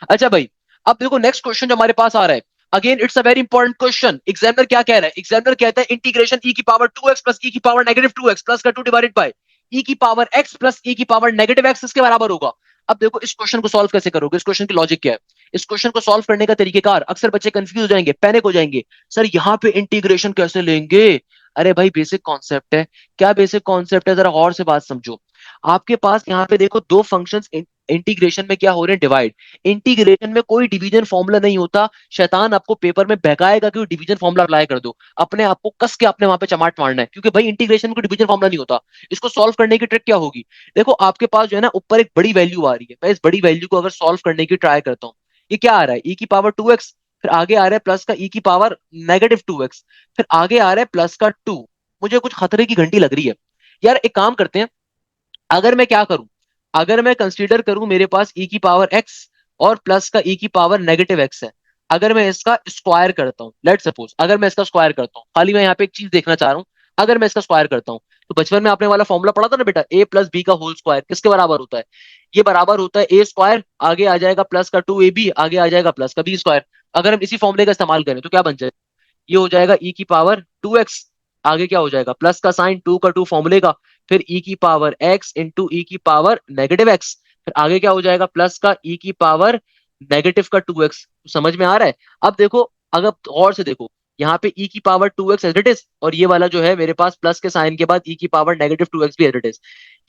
अच्छा भाई, अब देखो नेक्स्ट क्वेश्चन जो हमारे पास आ रहा है, again it's a very important question. Examiner क्या कह रहा है? एग्जामिनर कहता है इंटीग्रेशन ई की पावर 2x प्लस ई की पावर नेगेटिव 2x प्लस का 2 डिवाइडेड बाय ई की पावर x प्लस ई की पावर नेगेटिव x इसके बराबर होगा। अब देखो इस क्वेश्चन को सॉल्व कैसे करोगे, इस क्वेश्चन की लॉजिक क्या है, इस क्वेश्चन को सॉल्व करने का तरीकेकार। अक्सर बच्चे कंफ्यूज हो जाएंगे, पैनिक हो जाएंगे, सर यहाँ पे इंटीग्रेशन कैसे लेंगे? अरे भाई बेसिक कॉन्सेप्ट है। क्या बेसिक कॉन्सेप्ट है, जरा गौर से बात समझो। आपके पास यहाँ पे देखो दो फंक्शंस इंटीग्रेशन में क्या हो रहे हैं, डिवाइड। इंटीग्रेशन में कोई डिवीजन फॉर्मूला नहीं होता। शैतान आपको पेपर में बहकाएगा कि डिवीजन फॉर्मूला अप्लाई कर दो, अपने आप को कस के आपने वहां पे चमाट मारना है, क्योंकि भाई इंटीग्रेशन में कोई डिवीजन फॉर्मूला नहीं होता। इसको सॉल्व करने की ट्रिक क्या होगी? देखो आपके पास जो है ना ऊपर एक बड़ी वैल्यू आ रही है, मैं इस बड़ी वैल्यू को अगर सॉल्व करने की ट्राई करता हूँ, ये क्या आ रहा है, ई की पावर 2x, फिर आगे आ रहा है प्लस का ई की पावर नेगेटिव 2x, फिर आगे आ रहा है प्लस का 2। मुझे कुछ खतरे की घंटी लग रही है। यार एक काम करते हैं, अगर मैं क्या करूं, अगर मैं कंसीडर करूं मेरे पास ई की पावर एक्स और प्लस का ई की पावर नेगेटिव एक्स है, अगर मैं इसका स्क्वायर करता हूं, लेट सपोज अगर मैं इसका स्क्वायर करता हूं, खाली मैं यहाँ पे एक चीज देखना चाह रहा हूं, अगर मैं इसका स्क्वायर करता हूं, तो बचपन में आपने वाला फॉर्मूला पढ़ा था ना बेटा, ए प्लस बी का होल स्क्वायर किसके बराबर होता है? ये बराबर होता है ए स्क्वायर, आगे आ जाएगा प्लस का 2ab, आगे आ जाएगा प्लस का बी स्क्वायर। अगर हम इसी फॉर्मूले का इस्तेमाल करें तो क्या बन जाएगा? ये हो जाएगा ई की पावर 2x, आगे क्या हो जाएगा प्लस का साइन 2 का 2 फॉर्मूले का, फिर ई की पावर x इंटू ई की पावर नेगेटिव x, फिर आगे क्या हो जाएगा प्लस का ई की पावर नेगेटिव का 2x। समझ में आ रहा है? अब देखो, अगर गौर से देखो, यहाँ पे ई की power 2x as it is, और ये वाला जो है मेरे पास प्लस के साइन के बाद ई की पावर नेगेटिव 2x भी एज इट इज।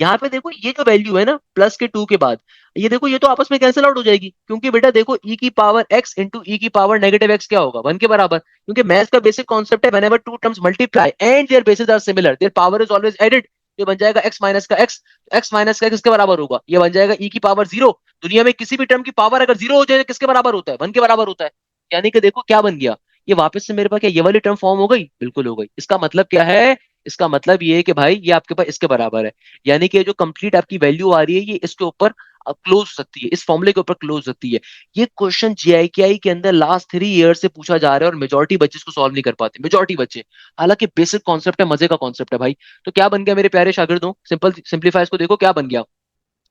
यहाँ पे देखो ये जो वैल्यू है ना प्लस के 2 के बाद, ये देखो ये तो आपस में कैंसिल आउट हो जाएगी, क्योंकि बेटा देखो ई की पावर x इंटू ई की पावर नेगेटिव x क्या होगा, 1 के बराबर। क्योंकि मैथ्स का बेसिक कॉन्सेप्ट है, whenever two terms multiply and their basis are similar their power is always added. ये बन जाएगा x माइनस का x, x माइनस का x किसके बराबर होगा? ये बन जाएगा ई की पावर 0। दुनिया में किसी भी टर्म की पावर अगर 0 हो जाए तो किसके बराबर होता है? 1 के बराबर होता है। यानी कि देखो क्या बन गया, ये वापस से मेरे पास क्या ये वाली टर्म फॉर्म हो गई? बिल्कुल हो गई। इसका मतलब क्या है? इसका मतलब ये है कि भाई ये आपके पास इसके बराबर है, यानी कि जो कंप्लीट आपकी वैल्यू आ रही है ये इसके ऊपर क्लोज हो सकती है, इस फॉर्मूले के ऊपर क्लोज हो सकती है। ये क्वेश्चन जीआईकेआई के अंदर लास्ट 3 ईयर से पूछा जा रहा है, और मेजोरिटी बच्चे इसको सॉल्व नहीं कर पाते, मेजोरिटी बच्चे। हालांकि बेसिक कॉन्सेप्ट है, मजे का कॉन्सेप्ट है भाई। तो क्या बन गया मेरे प्यारे शागिर्दों, सिंपल सिंप्लीफाई इसको, देखो क्या बन गया।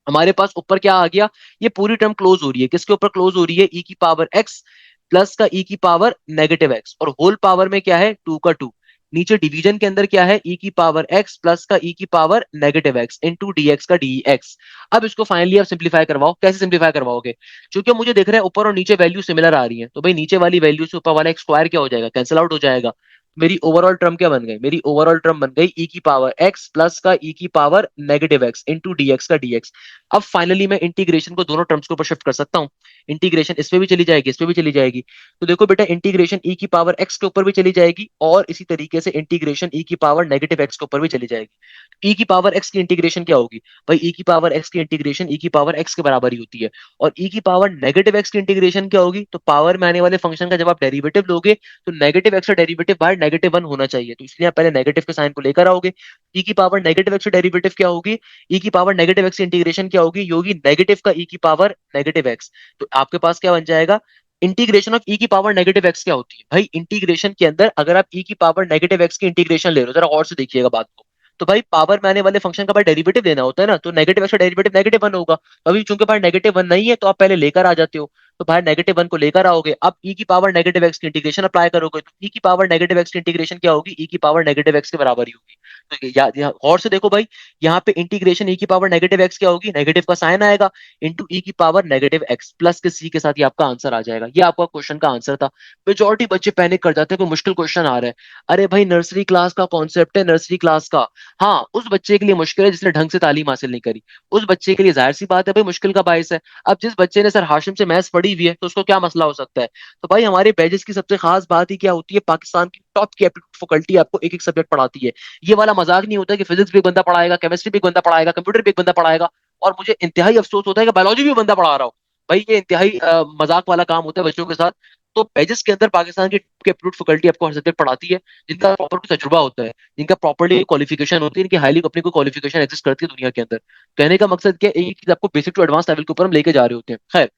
हमारे पास ऊपर क्या आ गया, ये पूरी टर्म क्लोज हो रही है, किसके ऊपर क्लोज हो रही है? ई की पावर एक्स प्लस का ई की पावर नेगेटिव एक्स, और होल पावर में क्या है 2 का 2। नीचे डिवीजन के अंदर क्या है, ई की पावर एक्स प्लस का ई की power negative x into D x का डी एक्स। अब इसको फाइनली आप सिंप्लीफाई करवाओ, कैसे सिंप्लीफाई करवाओगे? क्योंकि मुझे देख रहा है ऊपर और नीचे वैल्यू सिमिलर आ रही है, तो भाई नीचे वाली वैल्यू से ऊपर वाला एक स्क्वायर क्या हो जाएगा, कैंसिल आउट हो जाएगा। मेरी ओवरऑल टर्म क्या बन गई, मेरी ओवरऑल टर्म बन गई ई की पावर एक्स प्लस का ई की power negative x into dx का डीएक्स। अब फाइनली मैं इंटीग्रेशन को दोनों टर्म्स के ऊपर शिफ्ट कर सकता हूँ। इंटीग्रेशन इस पे भी चली जाएगी, इस पे भी चली जाएगी। तो देखो बेटा, इंटीग्रेशन ई की पावर एक्स के ऊपर भी चली जाएगी, और इसी तरीके से इंटीग्रेशन ई की पावर नेगेटिव एक्स के ऊपर भी चली जाएगी। ई की पावर एक्स की इंटीग्रेशन क्या होगी भाई? ई की पावर एक्स की इंटीग्रेशन ई की पावर एक्स के बराबर ही होती है। और ई की पावर नेगेटिव एक्स की इंटीग्रेशन क्या होगी? तो पावर में आने वाले फंक्शन का जब आप डेरिवेटिव लोगे, तो नेगेटिव एक्स का डेरिवेटिव बाहर -1 होना चाहिए, तो इसलिए आप पहले नेगेटिव के साइन को लेकर आओगे। ई की पावर नेगेटिव एक्स की डेरिवेटिव क्या होगी? ई की पावर नेगेटिव एक्स की इंटीग्रेशन क्या होगी? ये होगी नेगेटिव का ई की पावर नेगेटिव एक्स। तो आपके पास क्या बन जाएगा, इंटीग्रेशन ऑफ ई की पावर नेगेटिव एक्स क्या होती है भाई? इंटीग्रेशन के अंदर अगर आप ई की पावर नेगेटिव एक्स की इंटीग्रेशन ले रहे हो, जरा और से देखिएगा बात को, तो भाई पावर में आने वाले फंक्शन का भाई डेरिवेटिव लेना होता है ना, तो नेगेटिव एक्स का डेरिवेटिव -1 होगा। अभी चूंकि भाई -1 नहीं है, तो आप पहले लेकर आ जाते हो। तो बाहर -1 को लेकर आओगे। अब e की पावर -x की इंटीग्रेशन अप्लाई करोगे तो e की पावर -x की इंटीग्रेशन क्या होगी, e की पावर -x के बराबर ही होगी। तो और से देखो भाई, यहाँ पे इंटीग्रेशन e की पावर -x क्या होगी, नेगेटिव का साइन आएगा इंटू e की पावर -x प्लस के c के साथ, ये आपका आंसर आ जाएगा। ये आपका क्वेश्चन का आंसर था। मेजोरिटी बच्चे पैनिक कर जाते हैं, कोई मुश्किल क्वेश्चन आ रहा है। अरे भाई नर्सरी क्लास का कॉन्सेप्ट है, नर्सरी क्लास का। हाँ, उस बच्चे के लिए मुश्किल है जिसने ढंग से तालीम हासिल नहीं करी, उस बच्चे के लिए जाहिर सी बात है भाई मुश्किल का बायस है। अब जिस बच्चे ने सर हाशिम से मैथ्स पढ़ी हुई है तो उसको क्या मसला हो सकता है। तो भाई हमारे बैचेस की सबसे खास बात ही क्या होती है, पाकिस्तान की टॉप की एप्टीट्यूड फैकल्टी आपको एक एक सब्जेक्ट पढ़ाती है। ये वाला मजाक नहीं होता कि फिजिक्स भी एक बंदा पढ़ाएगा, केमिस्ट्री भी एक बंदा पढ़ाएगा, कंप्यूटर भी एक बंदा पढ़ाएगा, और मुझे इंतहाई अफसोस होता है कि बायोलॉजी भी बंदा पढ़ा रहा हो। भाई ये इंतहाई मजाक वाला काम होता है बच्चों के साथ। तो बैचेस के अंदर पाकिस्तान की एप्टीट्यूड फैकल्टी आपको हर सब्जेक्ट पढ़ाती है, जिनका प्रॉपर तजुर्बा होता है, जिनका प्रॉपर्ली क्वालिफिकेशन होती है, इनकी हाईली अपनी कोई क्वालिफिकेशन एग्जिस्ट करती है दुनिया के अंदर। कहने का मकसद क्या है, एक चीज आपको बेसिक टू एडवांस लेवल के ऊपर हम लेके जा रहे होते हैं। खैर,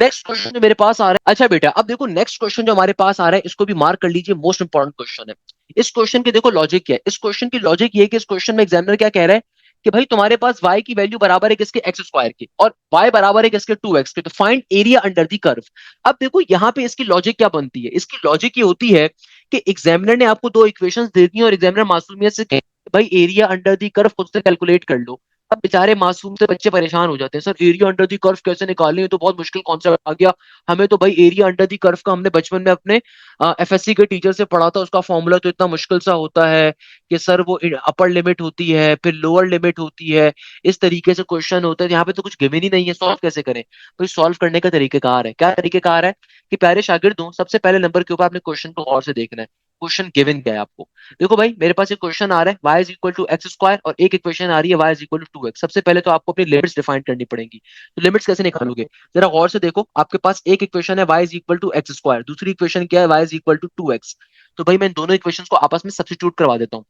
नेक्स्ट क्वेश्चन जो मेरे पास आ रहा है, अच्छा बेटा अब देखो नेक्स्ट क्वेश्चन जो हमारे पास आ रहा है इसको भी मार्क कर लीजिए, मोस्ट इंपॉर्टेंट क्वेश्चन है। इस क्वेश्चन के देखो लॉजिक क्या है, इस क्वेश्चन की लॉजिक ये है कि इस क्वेश्चन में एग्जामिनर क्या कह रहा है कि भाई तुम्हारे पास y की वैल्यू बराबर है किसके, एक्स स्क्वायर के, और y बराबर है किसके, 2x के। तो find area under the curve. अब देखो यहाँ पे इसकी लॉजिक क्या बनती है, इसकी लॉजिक ये होती है कि एग्जामिनर ने आपको दो इक्वेशंस दे दी और एग्जामिनर मासूमियत से कहे भाई एरिया अंडर द कर्व खुद से कैलकुलेट कर लो। अब बेचारे मासूम से बच्चे परेशान हो जाते हैं, sir area under the curve कैसे निकालनी है, तो बहुत मुश्किल कॉन्सेप्ट आ गया। हमें तो भाई एरिया अंडर दी कर्व का हमने बचपन में अपने एफएससी के टीचर से पढ़ा था, उसका फॉर्मूला तो इतना मुश्किल सा होता है कि सर वो अपर लिमिट होती है फिर लोअर लिमिट होती है, इस तरीके से क्वेश्चन होता है। यहाँ पे तो कुछ गिवन ही नहीं है, सॉल्व कैसे करें। तो सॉल्व करने का तरीकेकार है, क्या तरीकेकार है कि प्यारे शागिर्दों सबसे पहले नंबर के ऊपर आपने क्वेश्चन को गौर से देखना है। क्वेश्चन गिवन क्या है आपको, देखो भाई मेरे पास एक क्वेश्चन आ रहा है y is equal to x square और एक इक्वेशन आ रही है y is equal to 2x। सबसे पहले तो आपको अपनी लिमिट्स डिफाइन करनी पड़ेंगी। तो लिमिट्स कैसे निकालोगे, जरा गौर से देखो, आपके पास एक इक्वेशन है y is equal to x square, दूसरी इक्वेशन क्या है y is equal to 2x। तो भाई मैं इन दोनों इक्वेशंस को आपस में सब्स्टिट्यूट करवा देता हूँ।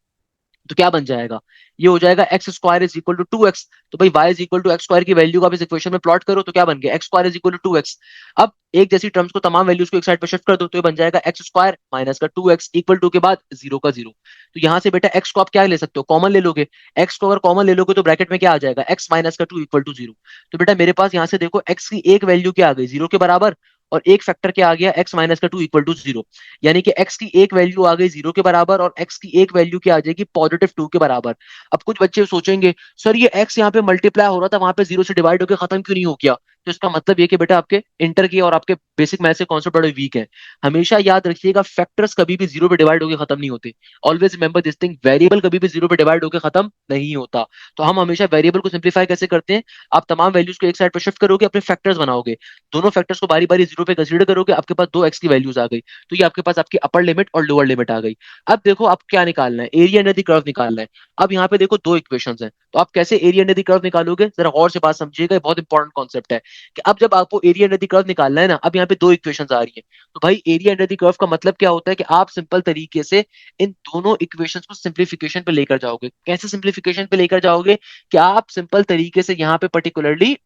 तो क्या बन जाएगा, ये हो जाएगा x square is equal to 2x। तो भाई y is equal to x square की वैल्यू को आप इस इक्वेशन में प्लॉट करो तो क्या बन गया, x square is equal to 2x। अब एक जैसी टर्म्स को तमाम वैल्यूज को एक साइड पर शिफ्ट कर दो तो ये बन जाएगा एक्स स्क्वायर माइनस का 2x इक्वल टू के बाद जीरो का जीरो। तो यहाँ से बेटा x को आप क्या ले सकते हो, कॉमन ले लोगे। x को अगर कॉमन ले लोगे तो ब्रैकेट में क्या आ जाएगा, x माइनस का 2 इक्वल टू जीरो। तो बेटा मेरे पास यहाँ से देखो x की एक वैल्यू क्या आ गई, जीरो के बराबर, और एक फैक्टर क्या आ गया, x माइनस का 2 इक्वल टू जीरो। यानी कि x की एक वैल्यू आ गई जीरो के बराबर और x की एक वैल्यू क्या आ जाएगी, +2 के बराबर। अब कुछ बच्चे सोचेंगे सर ये x यहाँ पे मल्टीप्लाई हो रहा था वहां पे जीरो से डिवाइड होकर खत्म क्यों नहीं हो गया। तो इसका मतलब ये कि बेटा आपके इंटर के और आपके बेसिक मैथ्स के कॉन्सेप्ट बड़े वीक है। हमेशा याद रखिएगा फैक्टर्स कभी भी जीरो पे डिवाइड होकर खत्म नहीं होते। Always remember this thing, variable कभी भी जीरो पे डिवाइड होकर खत्म नहीं होता। तो हम हमेशा वेरिएबल को सिंप्लीफाई कैसे करते हैं, आप तमाम वैल्यूज को एक साइड पर शिफ्ट करोगे, अपने फैक्टर्स बनाओगे, दोनों फैक्टर्स को बारी बारी जीरो पे कंसीडर करोगे, आपके पास दो एक्स की वैल्यूज आ गई। तो ये आपके पास आपकी अपर लिमिट और लोअर लिमिट आ गई। अब देखो आप क्या निकालना है, एरिया अंडर द कर्व निकालना है। अब यहाँ पे देखो दो इक्वेशंस हैं, तो आप कैसे एरिया अंडर द कर्व निकालोगे, जरा गौर से बात समझिएगा, बहुत इंपॉर्टेंट कॉन्सेप्ट है कि अब जब आपको एरिया अंडर द कर्व निकालना है ना, अब यहाँ पे दो इक्वेशंस आ रही है। तो भाई एरिया अंडर द कर्व का मतलब क्या होता है कि आप सिंपल तरीके से इन दोनों इक्वेशंस को सिंप्लीफिकेशन पे लेकर जाओगे। कैसे सिंप्लीफिकेशन पे लेकर जाओगे कि आप सिंपल तरीके से यहाँ पे पर्टिकुलरली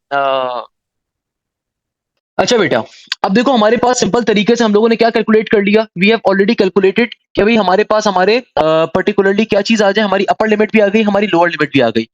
अच्छा बेटा, अब देखो हमारे पास सिंपल तरीके से हम लोगों ने क्या कैलकुलेट कर लिया, वी हैव ऑलरेडी कैलकुलेटेड कि भाई हमारे पास हमारे पर्टिकुलरली क्या चीज आ जाए, हमारी अपर लिमिट भी आ गई, हमारी लोअर लिमिट भी आ गई।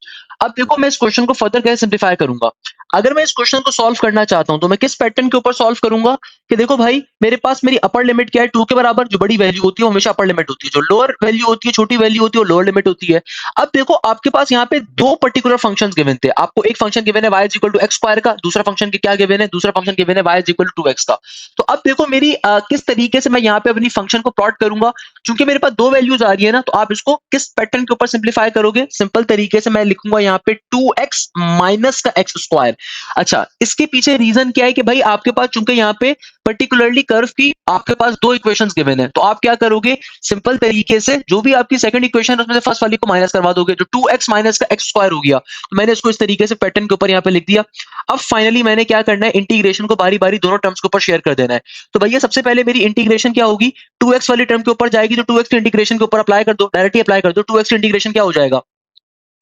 अब देखो मैं इस क्वेश्चन को फर्दर कैसे सिंप्लीफाई करूंगा। अगर मैं इस क्वेश्चन को सॉल्व करना चाहता हूं तो मैं किस पैटर्न के ऊपर सॉल्व करूंगा कि देखो भाई मेरे पास मेरी अपर लिमिट क्या है, 2 के बराबर, जो बड़ी वैल्यू होती है वो हमेशा अपर लिमिट होती है, जो लोअर वैल्यू होती है, छोटी वैल्यू होती है, वो लोअर लिमिट होती है। अब देखो आपके पास यहाँ पे दो पर्टिकुलर फंक्शंस गिवन थे, आपको एक फंक्शन गिवन है y is equal to x square का, दूसरा फंक्शन क्या गिवन है, दूसरा फंक्शन गिवन है y is equal to 2x का। तो अब देखो मेरी किस तरीके से मैं यहाँ पे अपनी फंक्शन को प्लॉट करूंगा, क्योंकि मेरे पास दो वैल्यूज आ रही है ना, तो आप इसको किस पैटर्न के ऊपर सिंप्लीफाई करोगे, सिंपल तरीके से मैं लिखूंगा यहाँ पे 2x माइनस का एक्स स्क्वायर। अच्छा इसके पीछे रीजन क्या है कि भाई आपके पास चूंकि यहाँ पे पर्टिकुलरली कर्व की आपके पास दो इक्वेशंस गिवन है, तो आप क्या करोगे, सिंपल तरीके से जो भी आपकी सेकंड इक्वेशन है उसमें से फर्स्ट वाली को माइनस करवा दोगे, जो 2x माइनस का एक्स स्क्वायर हो गया। तो मैंने इसको इस तरीके से पैटर्न के ऊपर यहाँ पे लिख दिया। अब फाइनली मैंने क्या करना है, इंटीग्रेशन को बारी बारी दोनों टर्म्स के ऊपर शेयर कर देना है। तो भैया सबसे पहले मेरी इंटीग्रेशन क्या होगी, 2x वाली टर्म के ऊपर जाएगी, तो 2x के इंटीग्रेशन के ऊपर अप्लाई कर दो, डायरेक्टली अप्लाई कर दो, 2x के इंटीग्रेशन क्या हो जाएगा।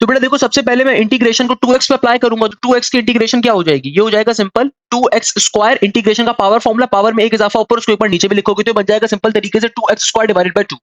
तो बेटा देखो सबसे पहले मैं इंटीग्रेशन को 2x पे अप्लाई करूंगा, तो 2x की इंटीग्रेशन क्या हो जाएगी, ये हो जाएगा सिंपल 2x² इंटीग्रेशन का पावर फॉर्मूला, पावर में एक इजाफा ऊपर उसको एक बार नीचे भी लिखोगे तो बन जाएगा सिंपल तरीके से 2x² डिवाइडेड बाय 2।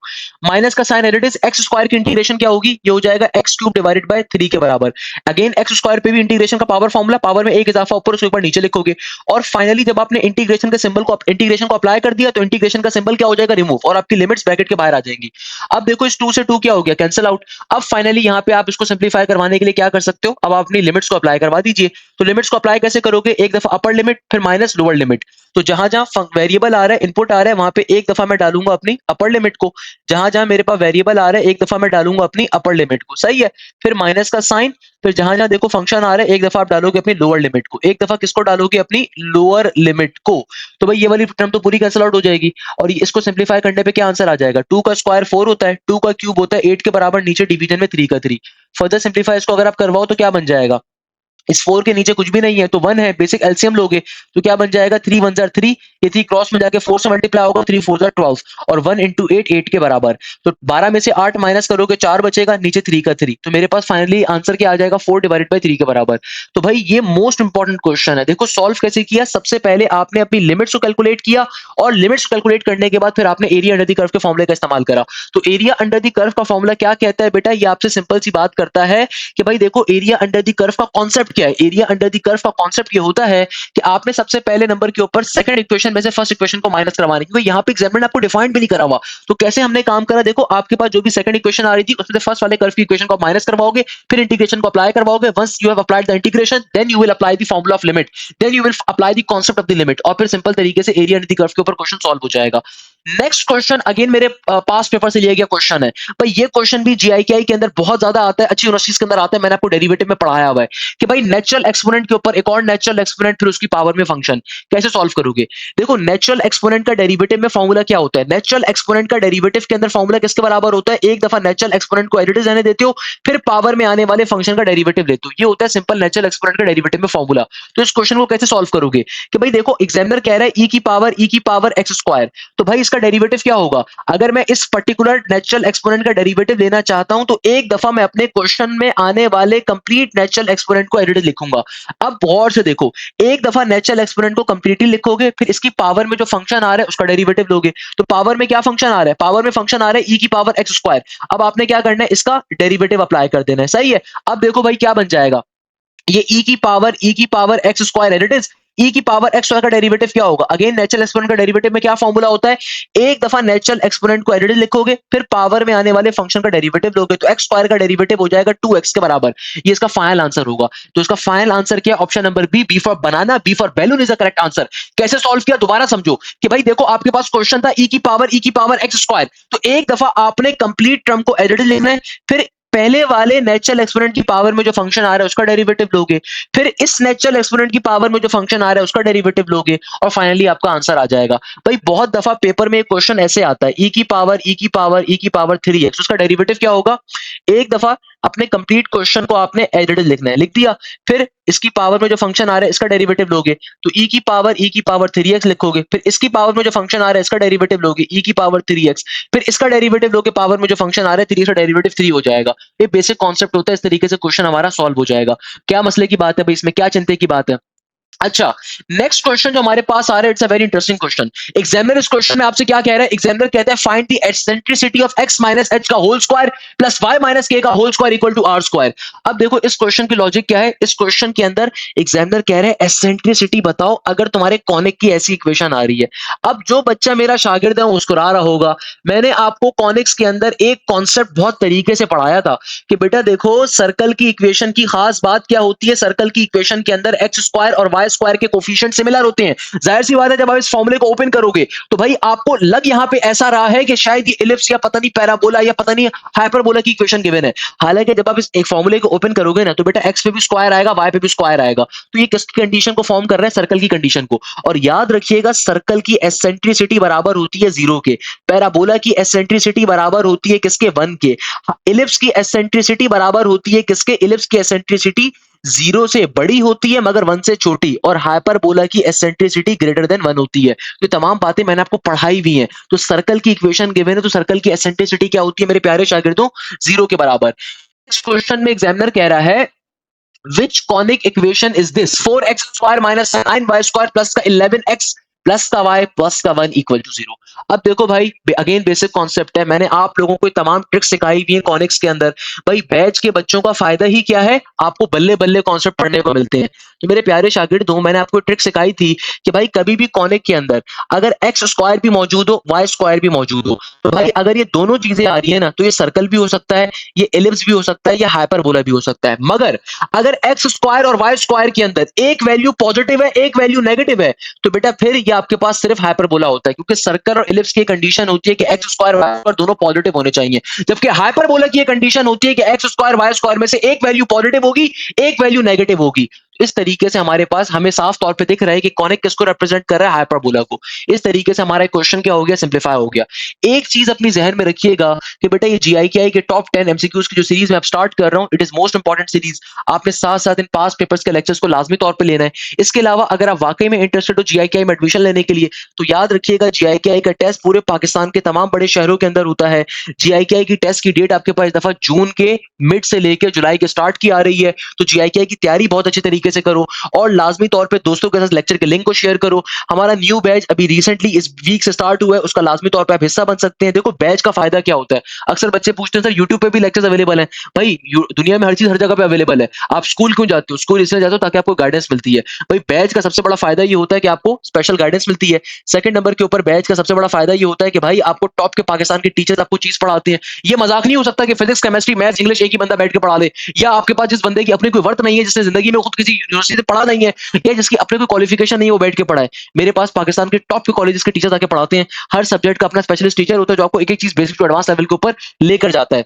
माइनस का साइन एडिट इज x² की इंटीग्रेशन क्या होगी, ये हो जाएगा x³ डिवाइडेड बाय 3 के बराबर। अगेन x² पे भी इंटीग्रेशन का पावर फॉर्मूला, पावर में एक इजाफा ऊपर उसको एक बार नीचे लिखोगे। और फाइनली जब आपने इंटीग्रेशन के सिंबल को इंटीग्रेशन को अप्लाई कर दिया तो इंटीग्रेशन का सिंबल क्या हो जाएगा, रिमूव, और आपकी लिमिट्स ब्रैकेट के बाहर आ जाएंगी। अब देखो इस 2 से 2 क्या हो गया, कैंसिल आउट। अब फाइनली यहाँ पे आप इसको सिंप्लीफाई करवाने के लिए क्या कर सकते हो, अब आप अपनी लिमिट्स को अप्लाई करवा दीजिए। तो लिमिट्स को अप्लाई कैसे करोगे, एक दफा अपर लिमिट फिर माइनस लोअर लिमिट। तो जहां जहां वेरिएबल आ रहा है, इनपुट आ रहा है, वहां पे एक दफा मैं डालूंगा अपनी अपर लिमिट को, जहां जहां मेरे पास वेरिएबल आ रहा है एक दफा मैं डालूंगा अपनी अपर लिमिट को, सही है। फिर माइनस का साइन, फिर जहां जहां देखो फंक्शन आ रहा है एक दफा आप डालोगे अपनी लोअर लिमिट को, एक दफा किसको डालोगे, अपनी लोअर लिमिट को। तो भाई ये वाली टर्म तो पूरी कैंसिल आउट हो जाएगी। और इसको सिंप्लीफाई करने पे क्या आंसर आ जाएगा, 2 का स्क्वायर 4 होता है, 2 का क्यूब होता है 8 के बराबर, नीचे डिवीजन में 3 का 3। फर्दर सिंप्लीफाई इसको अगर आप करवाओ तो क्या बन जाएगा, इस 4 के नीचे कुछ भी नहीं है तो 1 है, बेसिक एलसीएम लोगे तो क्या बन जाएगा, 3 1 जार 3, ये 3 क्रॉस में जाके 4 से मल्टीप्लाई होगा, 3 4 जार 12, और 1 इंटू 8 8 के बराबर। तो 12 में से 8 माइनस करोगे 4 बचेगा, नीचे 3 का 3, तो मेरे पास फाइनली आंसर क्या आ जाएगा, 4 डिवाइडेड बाई 3 के बराबर। तो भाई ये मोस्ट इंपॉर्टेंट क्वेश्चन है। देखो सॉल्व कैसे किया, सबसे पहले आपने अपनी लिमिट्स को कैलकुलेट किया, और लिमिट्स को कैलकुलेट करने के बाद फिर आपने एरिया अंडर द कर्व के फॉर्मूले का इस्तेमाल करा। तो एरिया अंडर द कर्व का फॉर्मूला क्या कहता है बेटा, ये आपसे सिंपल सी बात करता है कि भाई देखो एरिया अंडर द कर्व का कॉन्सेप्ट क्या है। एरिया अंडर द कर्व का कॉन्सेप्ट ये होता है कि आपने सबसे पहले नंबर के ऊपर सेकंड इक्वेशन में से फर्स्ट इक्वेशन को माइनस करवानी, क्योंकि यहाँ पे एग्जामिनर ने आपको डिफाइंड भी नहीं करा हुआ। तो कैसे हमने काम करा, देखो आपके पास जो भी सेकंड इक्वेशन आ रही थी उसमें से फर्स्ट वाले कर्व की इक्वेशन को माइनस करवाओगे, फिर इंटीग्रेशन को अप्लाई करवाओगे। Once you have applied the integration then you will apply the formula of limit, then you will apply the concept of the limit, और फिर सिंपल तरीके से एरिया अंडर द कर्व के ऊपर क्वेश्चन सॉल्व हो जाएगा। Next question again मेरे पास paper से लिया गया क्वेश्चन है भाई, ये क्वेश्चन भी जीआईकेआई के अंदर बहुत ज्यादा आता है, अच्छी यूनिवर्सिटीज के अंदर आता है, मैंने आपको डेरिवेटिव में पढ़ाया हुआ है कि भाई नेचुरल एक्सपोनेंट के ऊपर एक और नेचुरल एक्सपोनेंट फिर उसकी पावर में फंक्शन कैसे सॉल्व करोगे। देखो नेचुरल एक्सपोनेंट का डेरिवेटिव में फॉर्मूला क्या होता है, नेचुरल एक्सपोनेंट का डेरिवेटिव के अंदर फॉर्मूला किसके बराबर होता है, एक दफा नेचुरल एक्सपोनेंट को एज इट इज रहने देते हो, फिर पावर में आने वाले फंक्शन का डेरिवेटिव लेते हो, ये होता है सिंपल नेचुरल एक्सपोनेंट का डेरिवेटिव में फॉर्मूला। तो इस क्वेश्चन को कैसे सॉल्व करोगे कि भाई देखो एग्जामिनर कह रहा है ई की पावर एक्स स्क्वायर, तो भाई इसका डेरिवेटिव क्या होगा। अगर मैं इस पर्टिकुलर नेचुरल एक्सपोनेंट का डेरिवेटिव लेना चाहता हूं तो एक दफा मैं अपने क्वेश्चन में आने वाले कंप्लीट नेचुरल एक्सपोनेंट को एज इट इज लिखूंगा। अब गौर से देखो, एक दफा नेचुरल एक्सपोनेंट को कंप्लीटली लिखोगे, फिर इसकी पावर में जो फंक्शन आ रहा है उसका डेरिवेटिव लोगे। तो पावर में क्या फंक्शन आ रहा है, पावर में फंक्शन आ रहा है ई की पावर एक्स स्क्वायर। अब आपने क्या करना है, इसका डेरिवेटिव अप्लाई कर देना है, सही है। अब देखो भाई क्या बन जाएगा, ये ई की पावर एक्स स्क्वायर है, इट इज ई की पावर एक्स स्क्वायर का डेरिवेटिव क्या होगा, अगेन नेचुरल एक्सपोनेंट का डेरिवेटिव में क्या फॉर्मूला होता है, एक दफा नेचुरल एक्सपोनेंट को एडिटिव लिखोगे, फिर पावर में आने वाले फंक्शन का डेरिवेटिव लोगे, तो एक्स स्क्वायर का डेरिवेटिव हो जाएगा 2x के बराबर। ये इसका फाइनल आंसर होगा। तो इसका फाइनल आंसर क्या, option number B for banana, B for balloon is the correct answer. कैसे सॉल्व किया दोबारा समझो कि भाई देखो आपके पास क्वेश्चन था ई की पावर एक्स स्क्वायर, तो एक दफा आपने कंप्लीट टर्म को एडिटिव लिखना है, फिर पहले वाले नेचुरल एक्सपोनेंट की पावर में जो फंक्शन आ रहा है उसका डेरिवेटिव लोगे, फिर इस नेचुरल एक्सपोनेंट की पावर में जो फंक्शन आ रहा है उसका डेरिवेटिव लोगे, और फाइनली आपका आंसर आ जाएगा। भाई बहुत दफा पेपर में एक क्वेश्चन ऐसे आता है ई की पावर 3x, उसका डेरिवेटिव क्या होगा। एक दफा अपने कंप्लीट क्वेश्चन को आपने एडिटिव लिखना है, लिख दिया, फिर इसकी पावर में जो फंक्शन आ रहा है इसका डेरिवेटिव लोगे, तो ई की पावर 3x लिखोगे, फिर इसकी पावर में जो फंक्शन आ रहा है इसका डेरिवेटिव लोगे ई की पावर 3x, फिर इसका डेरिवेटिव लोगे, पावर में जो फंक्शन आ रहा है 3 का डेरिवेटिव 3 हो जाएगा। ये बेसिक कॉन्सेप्ट होता है, इस तरीके से क्वेश्चन हमारा सॉल्व हो जाएगा। क्या मसले की बात है भाई, इसमें क्या चिंता की बात है। अच्छा, नेक्स्ट क्वेश्चन जो हमारे पास आ रहा है, it's a very interesting question. Examiner इस क्वेश्चन में आपसे क्या कह रहा है, एग्जामिनर कहता है find the eccentricity of x minus h का whole square plus y minus k का whole square equal to r square. अब देखो इस क्वेश्चन की लॉजिक क्या है, इस क्वेश्चन के अंदर एग्जामिनर कह रहे हैं एक्सेंट्रिसिटी बताओ अगर तुम्हारे कॉनिक की ऐसी इक्वेशन आ रही है। अब जो बच्चा मेरा शागिर्द है मुस्कुरा रहा होगा, मैंने आपको कॉनिक्स के अंदर एक कॉन्सेप्ट बहुत तरीके से पढ़ाया था कि बेटा देखो सर्कल की इक्वेशन की खास बात क्या होती है, सर्कल की इक्वेशन के अंदर एक्स स्क्वायर और वाई स्क्वायर के कोफिशिएंट सिमिलर होते हैं। जाहिर सी बात है जब आप इस फॉर्मूले को ओपन करोगे तो भाई आपको लग यहां पे ऐसा रहा है कि शायद ये इलिप्स या पता नहीं पैराबोला या पता नहीं हाइपरबोला की इक्वेशन गिवन है। हालांकि जब आप इस एक फॉर्मूले को ओपन करोगे ना तो बेटा एक्स पे भी स्क्वायर आएगा, वाई पे भी स्क्वायर आएगा, तो ये किसकी कंडीशन को फॉर्म कर रहा है, सर्कल की कंडीशन को। और याद रखिएगा सर्कल की एसेंट्रिसिटी बराबर होती है 0 के, पैराबोला की एसेंट्रिसिटी बराबर होती है किसके, 1 के, इलिप्स की एसेंट्रिसिटी बराबर होती है किसके, इलिप्स की एसेंट्रिसिटी 0 से बड़ी होती है मगर 1 से छोटी, और हाइपरबोला की एसेंट्रिसिटी ग्रेटर देन 1 होती है। तो तमाम बातें मैंने आपको पढ़ाई हुई हैं। तो सर्कल की इक्वेशन गिवन है तो सर्कल की एसेंट्रिसिटी क्या होती है मेरे प्यारे शागिर्दों, 0 के बराबर। इस क्वेश्चन में एग्जामिनर कह रहा है which conic equation is this? 4x² minus 9y² plus का 11x प्लस का y प्लस का 1 इक्वल टू 0। अब देखो भाई, अगेन बेसिक कॉन्सेप्ट है, मैंने आप लोगों को तमाम ट्रिक्स सिखाई हुई है कॉनिक्स के अंदर। भाई बैच के बच्चों का फायदा ही क्या है, आपको बल्ले बल्ले कॉन्सेप्ट पढ़ने को मिलते हैं। तो मेरे प्यारे शागिर्द हो, मैंने आपको ट्रिक सिखाई थी कि भाई कभी भी कॉनिक के अंदर अगर x² भी मौजूद हो, y² भी मौजूद हो, तो भाई अगर ये दोनों चीजें आ रही है ना, तो ये सर्कल भी हो सकता है, ये एलिप्स भी हो सकता है, या हाइपरबोला भी हो सकता है। मगर अगर x² और y² के अंदर एक वैल्यू पॉजिटिव है, एक वैल्यू नेगेटिव है, तो बेटा फिर ये आपके पास सिर्फ हाइपरबोला होता है, क्योंकि सर्कल और एलिप्स की कंडीशन होती है कि x² y² दोनों पॉजिटिव होने चाहिए, जबकि हाइपरबोला की कंडीशन होती है कि x² y² में से एक वैल्यू पॉजिटिव होगी, एक वैल्यू नेगेटिव होगी। इस तरीके से हमारे पास हमें साफ तौर पे दिख रहा है कि कॉनिक किसको रिप्रेजेंट कर रहा है, हाइपरबोला को। इस तरीके से हमारा क्वेश्चन क्या हो गया, सिंप्लीफाई हो गया। एक चीज अपनी जहन में रखिएगा कि बेटा ये जीआईकेआई के टॉप 10 एमसीक्यूज की जो सीरीज में आप स्टार्ट कर रहा हूं, it is most important series. आपने साथ साथ इन पास पेपर्स के लेक्चर्स को लाजमी तौर पर लेना है। इसके अलावा अगर आप वाकई में इंटरेस्टेड हो जीआईकेआई में एडमिशन लेने के लिए, तो याद रखिएगा जीआईकेआई का टेस्ट पूरे पाकिस्तान के तमाम बड़े शहरों के अंदर होता है। जीआईकेआई की टेस्ट की डेट आपके पास इस दफा जून के मिड से लेकर जुलाई के स्टार्ट की आ रही है। तो जीआईकेआई की तैयारी बहुत अच्छे तरीके से करो, और लाजमी तौर पे दोस्तों के साथ लेक्चर के लिंक को शेयर करो। हमारा न्यू बैच अभी रिसेंटली इस वीक से स्टार्ट हुआ है, उसका लाजमी तौर पे आप हिस्सा बन सकते हैं। देखो बैच का फायदा क्या होता है, अक्सर बच्चे पूछते हैं सर यूट्यूब पे भी लेक्चर्स अवेलेबल हैं। भाई दुनिया में हर चीज हर जगह पे अवेलेबल है। आप स्कूल क्यों जाते हो, स्कूल इसलिए जाते हो ताकि आपको गाइडेंस मिलती है। भाई बैच का सबसे बड़ा फायदा ये होता है कि आपको स्पेशल गाइडेंस मिलती है। सेकंड नंबर के ऊपर बैच का सबसे बड़ा फायदा ये होता है कि भाई आपको टॉप के पाकिस्तान के टीचर्स आपको चीज पढ़ाते हैं। ये मजाक नहीं हो सकता कि फिजिक्स केमिस्ट्री मैथ्स इंग्लिश एक ही बंदा बैठ के पढ़ा ले, या आपके पास जिस बंदे की अपनी कोई वर्थ नहीं है, जिसने जिंदगी में खुद किसी यूनिवर्सिटी से पढ़ा नहीं है, या जिसकी अपने कोई क्वालिफिकेशन नहीं है, वो बैठ के पढ़ाए। मेरे पास पाकिस्तान के टॉप के कॉलेजेस के टीचर आके पढ़ाते हैं। हर सब्जेक्ट का अपना स्पेशलिस्ट टीचर होता है जो आपको एक एक चीज बेसिक टू एडवांस लेवल के ऊपर लेकर जाता है।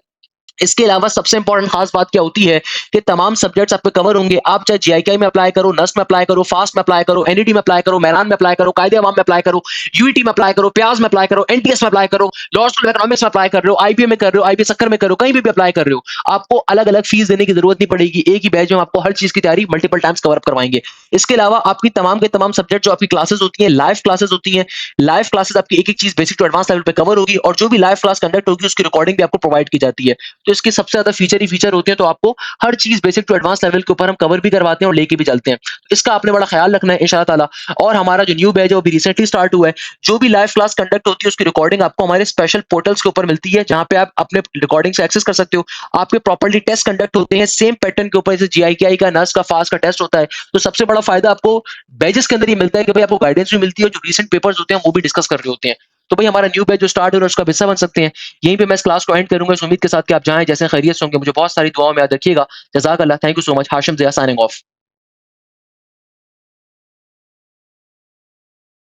इसके अलावा सबसे इंपॉर्टेंट खास बात क्या होती है कि तमाम सब्जेक्ट्स आप पे कवर होंगे। आप चाहे जीआईकेआई में अप्लाई करो, नस्ट में अप्लाई करो, फास्ट में अप्लाई करो, एनईटी में अप्लाई करो, मैरान में अप्लाई करो, कायदे अवाम में अप्लाई करो, यूईटी में अप्लाई करो, प्याज में अप्लाई करो, एनटीएस में अप्लाई करो, लॉ स्कूल ऑफ इकोनॉमिक्स में अप्लाई कर रहे हो, आईबीए में कर रहे हो, आईबीए सक्कर में कर रहे हो, कहीं भी अप्लाई कर रहे हो, आपको अलग अलग फीस देने की जरूरत नहीं पड़ेगी। एक ही बैच में आपको हर चीज की तैयारी मल्टीपल टाइम्स कवर अप करवाएंगे। इसके अलावा आपकी तमाम के तमाम सब्जेक्ट जो आपकी क्लासेस होती हैं, लाइव क्लासेस होती हैं। लाइव क्लासेस आपकी एक एक चीज बेसिक टू एडवांस लेवल पे कवर होगी, और जो भी लाइव क्लास कंडक्ट होगी उसकी रिकॉर्डिंग भी आपको प्रोवाइड की जाती है। तो इसके सबसे ज्यादा फीचर ही फीचर होते हैं। तो आपको हर चीज बेसिक टू एडवांस लेवल के ऊपर हम कवर भी करवाते हैं और लेके भी चलते हैं। तो इसका आपने बड़ा ख्याल रखना है इंशाअल्लाह ताला। और हमारा जो न्यू बैच है वो भी रिसेंटली स्टार्ट हुआ है। जो भी लाइव क्लास कंडक्ट होती है उसकी रिकॉर्डिंग आपको हमारे स्पेशल पोर्टल्स के ऊपर मिलती है, जहां पे आप अपने रिकॉर्डिंग से एक्सेस कर सकते हो। आपके प्रॉपर्ली टेस्ट कंडक्ट होते हैं सेम पैटर्न के ऊपर, जैसे जीआईकेआई का, नस का, फास्ट का टेस्ट होता है। तो सबसे बड़ा फायदा आपको बैचेस के अंदर ये मिलता है कि भाई आपको गाइडेंस भी मिलती है, जो रिसेंट पेपर्स होते हैं वो भी डिस्कस कर रहे होते हैं। तो भाई हमारा न्यू बैच जो स्टार्ट हो रहा है उसका हिस्सा बन सकते हैं। यहीं पे मैं इस क्लास को एंड करूंगा इस उम्मीद के साथ कि आप जाएं जैसे खैरियत से होंगे। मुझे बहुत सारी दुआओं में याद रखिएगा। जज़ाक अल्लाह, thank you so much. Hashim Zia signing of.